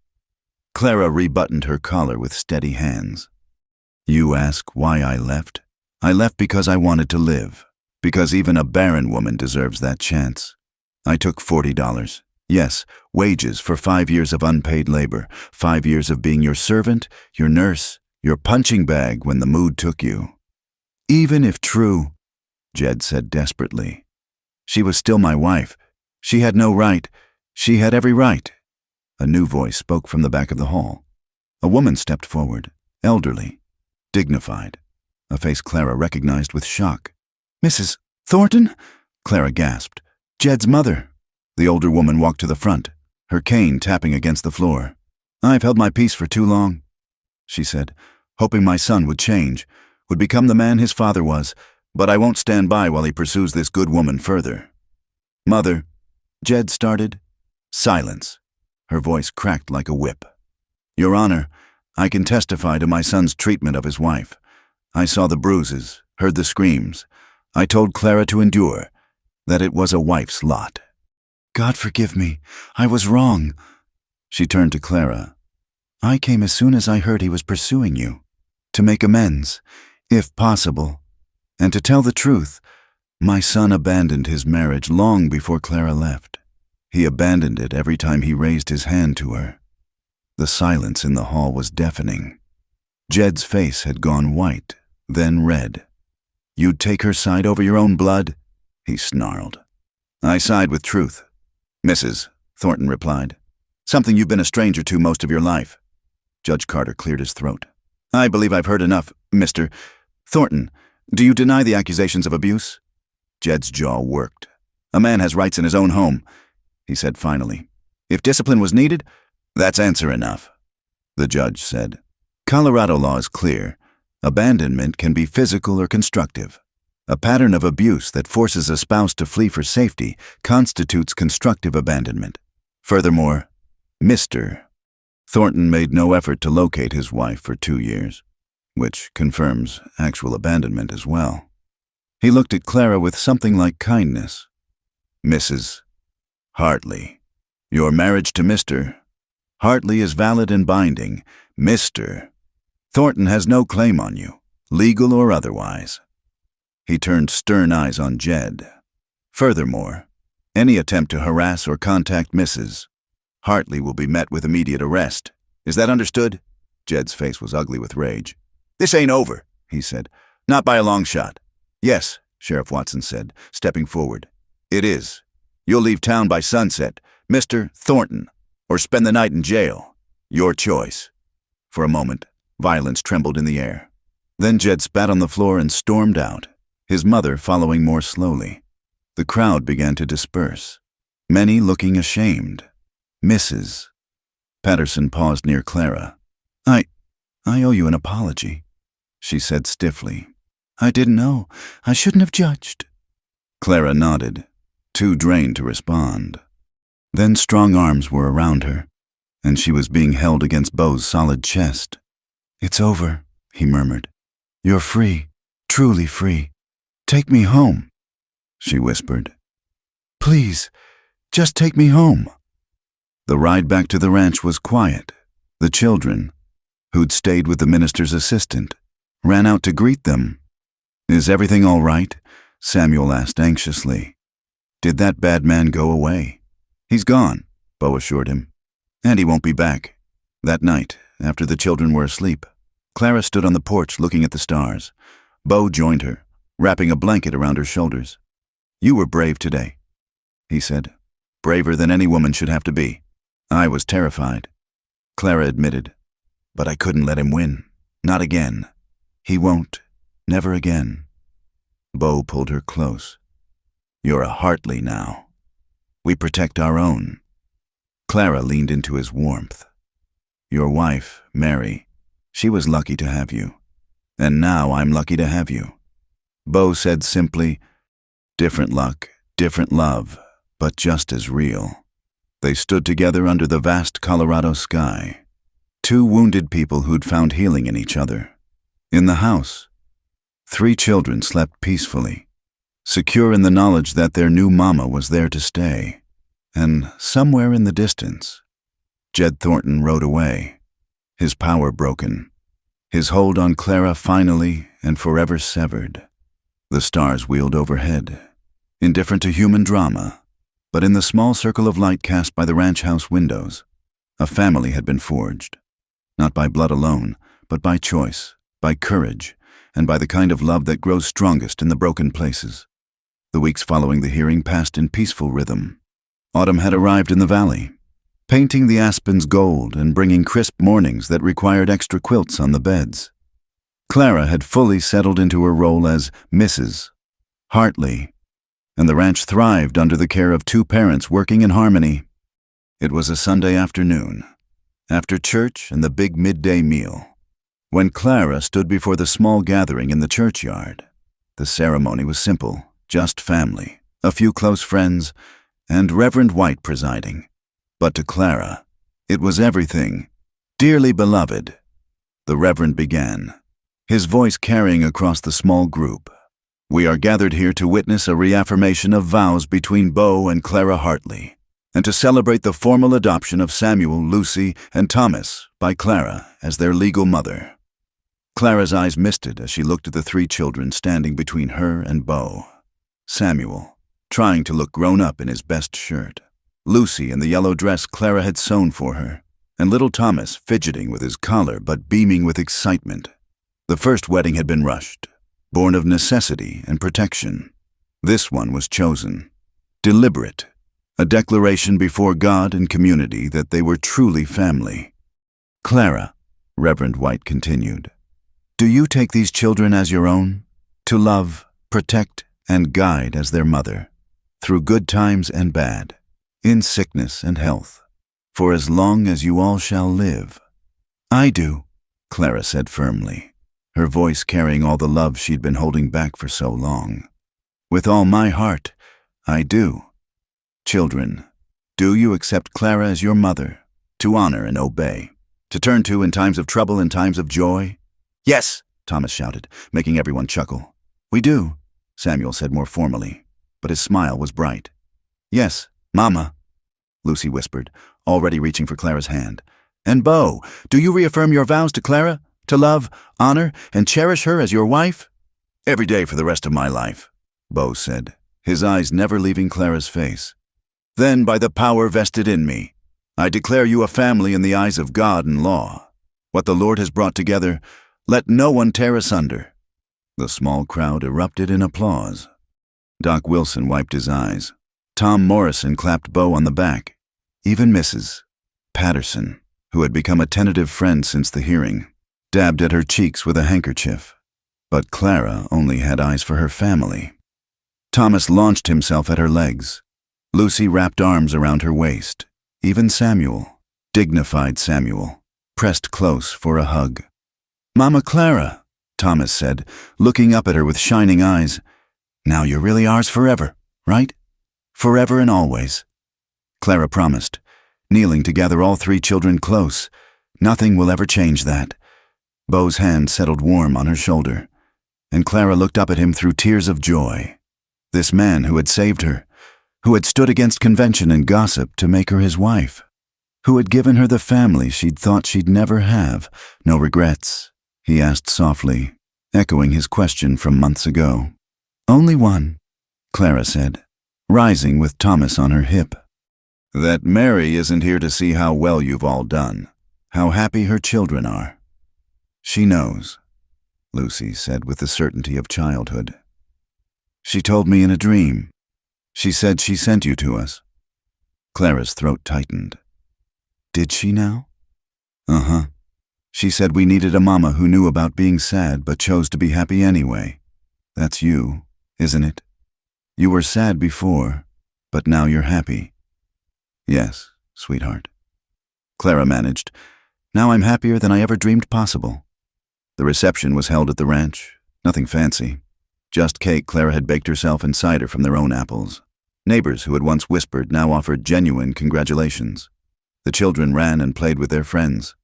Clara rebuttoned her collar with steady hands. You ask why I left? I left because I wanted to live, because even a barren woman deserves that chance. I took $40. Yes, wages for 5 years of unpaid labor, 5 years of being your servant, your nurse, your punching bag when the mood took you. Even if true, Jed said desperately. She was still my wife. She had no right. She had every right. A new voice spoke from the back of the hall. A woman stepped forward, elderly, dignified, a face Clara recognized with shock. Mrs. Thornton? Clara gasped. Jed's mother. The older woman walked to the front, her cane tapping against the floor. I've held my peace for too long, she said, hoping my son would change, would become the man his father was, but I won't stand by while he pursues this good woman further. Mother, Jed started. Silence. Her voice cracked like a whip. Your Honor, I can testify to my son's treatment of his wife. I saw the bruises, heard the screams. I told Clara to endure, that it was a wife's lot. God forgive me, I was wrong. She turned to Clara. I came as soon as I heard he was pursuing you, to make amends, if possible. And to tell the truth, my son abandoned his marriage long before Clara left. He abandoned it every time he raised his hand to her. The silence in the hall was deafening. Jed's face had gone white, then red. You'd take her side over your own blood? He snarled. I side with truth, Mrs. Thornton replied. Something you've been a stranger to most of your life. Judge Carter cleared his throat. I believe I've heard enough, Mr. Thornton. Do you deny the accusations of abuse? Jed's jaw worked. A man has rights in his own home, he said finally. If discipline was needed, that's answer enough. The judge said. Colorado law is clear. Abandonment can be physical or constructive. A pattern of abuse that forces a spouse to flee for safety constitutes constructive abandonment. Furthermore, Mr. Thornton made no effort to locate his wife for 2 years, which confirms actual abandonment as well. He looked at Clara with something like kindness. Mrs. Hartley, your marriage to Mr. Hartley is valid and binding. Mr. Thornton has no claim on you, legal or otherwise. He turned stern eyes on Jed. Furthermore, any attempt to harass or contact Mrs. Hartley will be met with immediate arrest. Is that understood? Jed's face was ugly with rage. This ain't over, he said. Not by a long shot. Yes, Sheriff Watson said, stepping forward. It is. You'll leave town by sunset, Mr. Thornton, or spend the night in jail. Your choice. For a moment, violence trembled in the air. Then Jed spat on the floor and stormed out, his mother following more slowly. The crowd began to disperse, many looking ashamed. Mrs. Patterson paused near Clara. I owe you an apology, she said stiffly. I didn't know. I shouldn't have judged. Clara nodded, too drained to respond. Then strong arms were around her, and she was being held against Beau's solid chest. It's over, he murmured. You're free, truly free. Take me home, she whispered. Please, just take me home. The ride back to the ranch was quiet. The children, who'd stayed with the minister's assistant, ran out to greet them. Is everything all right? Samuel asked anxiously. Did that bad man go away? He's gone, Beau assured him. And he won't be back. That night, after the children were asleep, Clara stood on the porch looking at the stars. Beau joined her, wrapping a blanket around her shoulders. You were brave today, he said. Braver than any woman should have to be. I was terrified. Clara admitted. But I couldn't let him win. Not again. He won't. Never again. Beau pulled her close. You're a Hartley now. We protect our own. Clara leaned into his warmth. Your wife, Mary, she was lucky to have you. And now I'm lucky to have you. Beau said simply, different luck, different love, but just as real. They stood together under the vast Colorado sky. Two wounded people who'd found healing in each other. In the house, 3 children slept peacefully, secure in the knowledge that their new mama was there to stay. And somewhere in the distance, Jed Thornton rode away, his power broken, his hold on Clara finally and forever severed. The stars wheeled overhead, indifferent to human drama, but in the small circle of light cast by the ranch house windows, a family had been forged. Not by blood alone, but by choice, by courage, and by the kind of love that grows strongest in the broken places. The weeks following the hearing passed in peaceful rhythm. Autumn had arrived in the valley, painting the aspens gold and bringing crisp mornings that required extra quilts on the beds. Clara had fully settled into her role as Mrs. Hartley, and the ranch thrived under the care of 2 parents working in harmony. It was a Sunday afternoon, after church and the big midday meal, when Clara stood before the small gathering in the churchyard. The ceremony was simple, just family, a few close friends, and Reverend White presiding. But to Clara, it was everything. Dearly beloved, the Reverend began, his voice carrying across the small group. We are gathered here to witness a reaffirmation of vows between Beau and Clara Hartley, and to celebrate the formal adoption of Samuel, Lucy, and Thomas by Clara as their legal mother. Clara's eyes misted as she looked at the 3 children standing between her and Beau. Samuel, trying to look grown up in his best shirt. Lucy in the yellow dress Clara had sewn for her, and little Thomas fidgeting with his collar but beaming with excitement. The first wedding had been rushed, born of necessity and protection. This one was chosen, deliberate, a declaration before God and community that they were truly family. Clara, Reverend White continued, do you take these children as your own, to love, protect, and guide as their mother, through good times and bad, in sickness and health, for as long as you all shall live? I do, Clara said firmly, her voice carrying all the love she'd been holding back for so long. With all my heart, I do. Children, do you accept Clara as your mother, to honor and obey, to turn to in times of trouble and times of joy? Yes, Thomas shouted, making everyone chuckle. We do, Samuel said more formally, but his smile was bright. Yes, Mama, Lucy whispered, already reaching for Clara's hand. And Beau, do you reaffirm your vows to Clara, to love, honor, and cherish her as your wife? Every day for the rest of my life, Beau said, his eyes never leaving Clara's face. Then, by the power vested in me, I declare you a family in the eyes of God and law. What the Lord has brought together, let no one tear asunder. The small crowd erupted in applause. Doc Wilson wiped his eyes. Tom Morrison clapped Bo on the back. Even Mrs. Patterson, who had become a tentative friend since the hearing, dabbed at her cheeks with a handkerchief. But Clara only had eyes for her family. Thomas launched himself at her legs. Lucy wrapped arms around her waist. Even Samuel, dignified Samuel, pressed close for a hug. "Mama Clara," Thomas said, looking up at her with shining eyes. "Now you're really ours forever, right? Forever and always." Clara promised, kneeling to gather all three children close. Nothing will ever change that. Bo's hand settled warm on her shoulder, and Clara looked up at him through tears of joy. This man who had saved her, who had stood against convention and gossip to make her his wife, who had given her the family she'd thought she'd never have, no regrets, he asked softly, echoing his question from months ago. "Only one," Clara said, rising with Thomas on her hip. "That Mary isn't here to see how well you've all done, how happy her children are." "She knows," Lucy said with the certainty of childhood. "She told me in a dream. She said she sent you to us." Clara's throat tightened. "Did she now?" "Uh-huh. She said we needed a mama who knew about being sad but chose to be happy anyway. That's you, isn't it? You were sad before, but now you're happy." "Yes, sweetheart." Clara managed. "Now I'm happier than I ever dreamed possible." The reception was held at the ranch. Nothing fancy. Just cake Clara had baked herself and cider from their own apples. Neighbors who had once whispered now offered genuine congratulations. The children ran and played with their friends,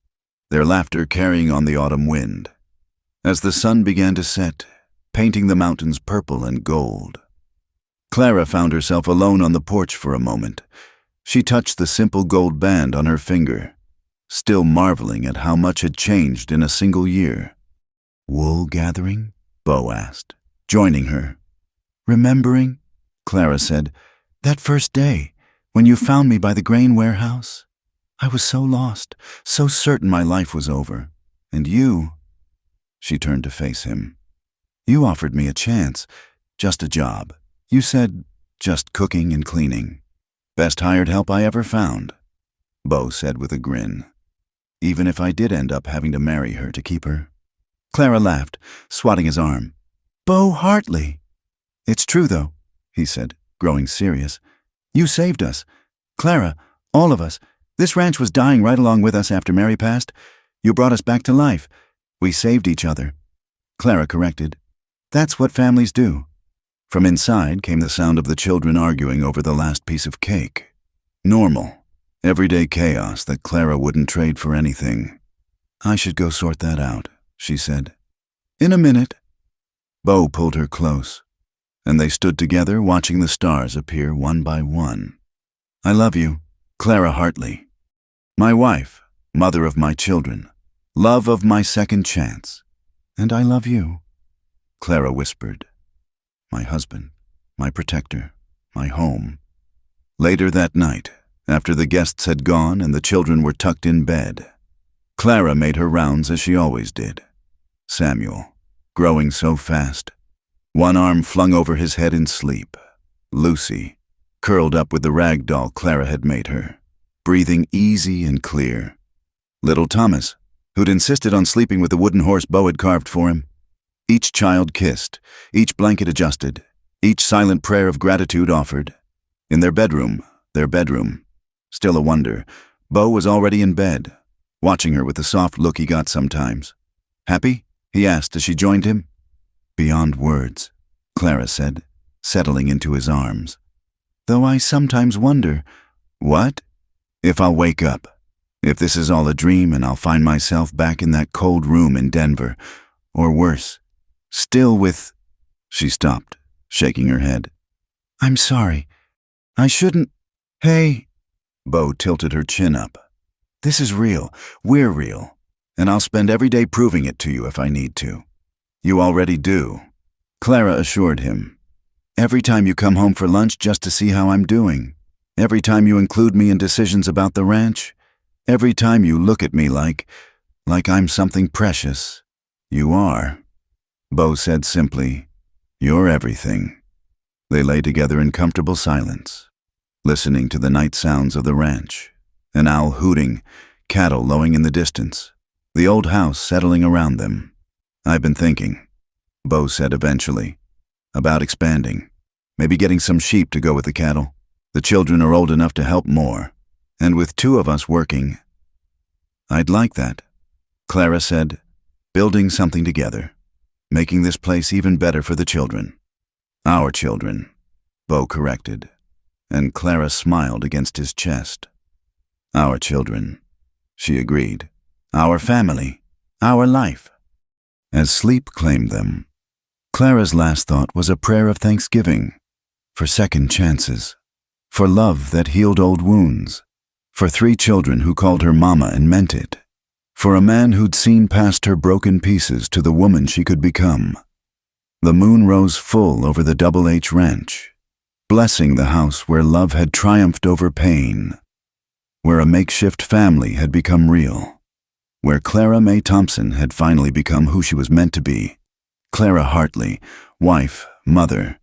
their laughter carrying on the autumn wind. As the sun began to set, painting the mountains purple and gold, Clara found herself alone on the porch for a moment. She touched the simple gold band on her finger, still marveling at how much had changed in a single year. "Wool gathering?" Bo asked, joining her. "Remembering?" Clara said. "That first day, when you found me by the grain warehouse? I was so lost, so certain my life was over. And you—" She turned to face him. "You offered me a chance, just a job. You said, just cooking and cleaning. Best hired help I ever found," Bo said with a grin. "Even if I did end up having to marry her to keep her." Clara laughed, swatting his arm. "Bo Hartley." "It's true, though," he said, growing serious. "You saved us. Clara, all of us. This ranch was dying right along with us after Mary passed. You brought us back to life. We saved each other." Clara corrected. "That's what families do." From inside came the sound of the children arguing over the last piece of cake. Normal, everyday chaos that Clara wouldn't trade for anything. "I should go sort that out," she said. "In a minute." Bo pulled her close, and they stood together watching the stars appear one by one. "I love you, Clara Hartley. My wife, mother of my children, love of my second chance. And I love you," Clara whispered. "My husband, my protector, my home." Later that night, after the guests had gone and the children were tucked in bed, Clara made her rounds as she always did. Samuel, growing so fast, one arm flung over his head in sleep. Lucy, curled up with the rag doll Clara had made her, breathing easy and clear. Little Thomas, who'd insisted on sleeping with the wooden horse Bo had carved for him. Each child kissed, each blanket adjusted, each silent prayer of gratitude offered. In their bedroom, still a wonder, Bo was already in bed, watching her with the soft look he got sometimes. "Happy?" he asked as she joined him. "Beyond words," Clara said, settling into his arms. "Though I sometimes wonder—" "What?" "If I'll wake up. If this is all a dream and I'll find myself back in that cold room in Denver. Or worse, still with—" She stopped, shaking her head. "I'm sorry. I shouldn't—" "Hey." Bo tilted her chin up. "This is real. We're real. And I'll spend every day proving it to you if I need to." "You already do," Clara assured him. "Every time you come home for lunch just to see how I'm doing. Every time you include me in decisions about the ranch. Every time you look at me like I'm something precious. You are." Bo said simply, "You're everything." They lay together in comfortable silence, listening to the night sounds of the ranch, an owl hooting, cattle lowing in the distance, the old house settling around them. "I've been thinking," Bo said eventually, "about expanding, maybe getting some sheep to go with the cattle. The children are old enough to help more, and with two of us working, I'd like that," Clara said, "building something together, making this place even better for the children." "Our children," Bo corrected, and Clara smiled against his chest. "Our children," she agreed. "Our family, our life." As sleep claimed them, Clara's last thought was a prayer of thanksgiving, for second chances, for love that healed old wounds, for 3 children who called her mama and meant it, for a man who'd seen past her broken pieces to the woman she could become. The moon rose full over the Double H Ranch, blessing the house where love had triumphed over pain, where a makeshift family had become real, where Clara Mae Thompson had finally become who she was meant to be, Clara Hartley, wife, mother,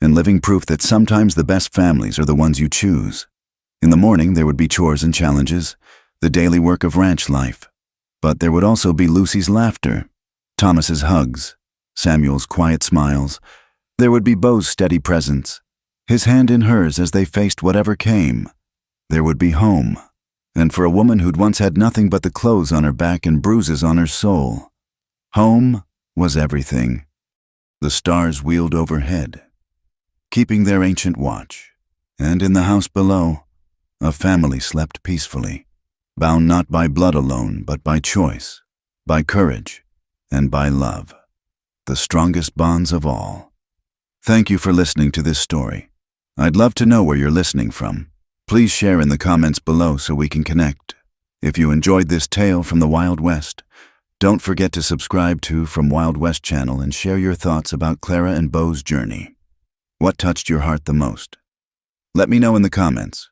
and living proof that sometimes the best families are the ones you choose. In the morning there would be chores and challenges, the daily work of ranch life. But there would also be Lucy's laughter, Thomas's hugs, Samuel's quiet smiles. There would be Bo's steady presence, his hand in hers as they faced whatever came. There would be home. And for a woman who'd once had nothing but the clothes on her back and bruises on her soul, home was everything. The stars wheeled overhead, keeping their ancient watch, and in the house below, a family slept peacefully, bound not by blood alone, but by choice, by courage, and by love, the strongest bonds of all. Thank you for listening to this story. I'd love to know where you're listening from. Please share in the comments below so we can connect. If you enjoyed this tale from the Wild West, don't forget to subscribe to From Wild West channel and share your thoughts about Clara and Bo's journey. What touched your heart the most? Let me know in the comments.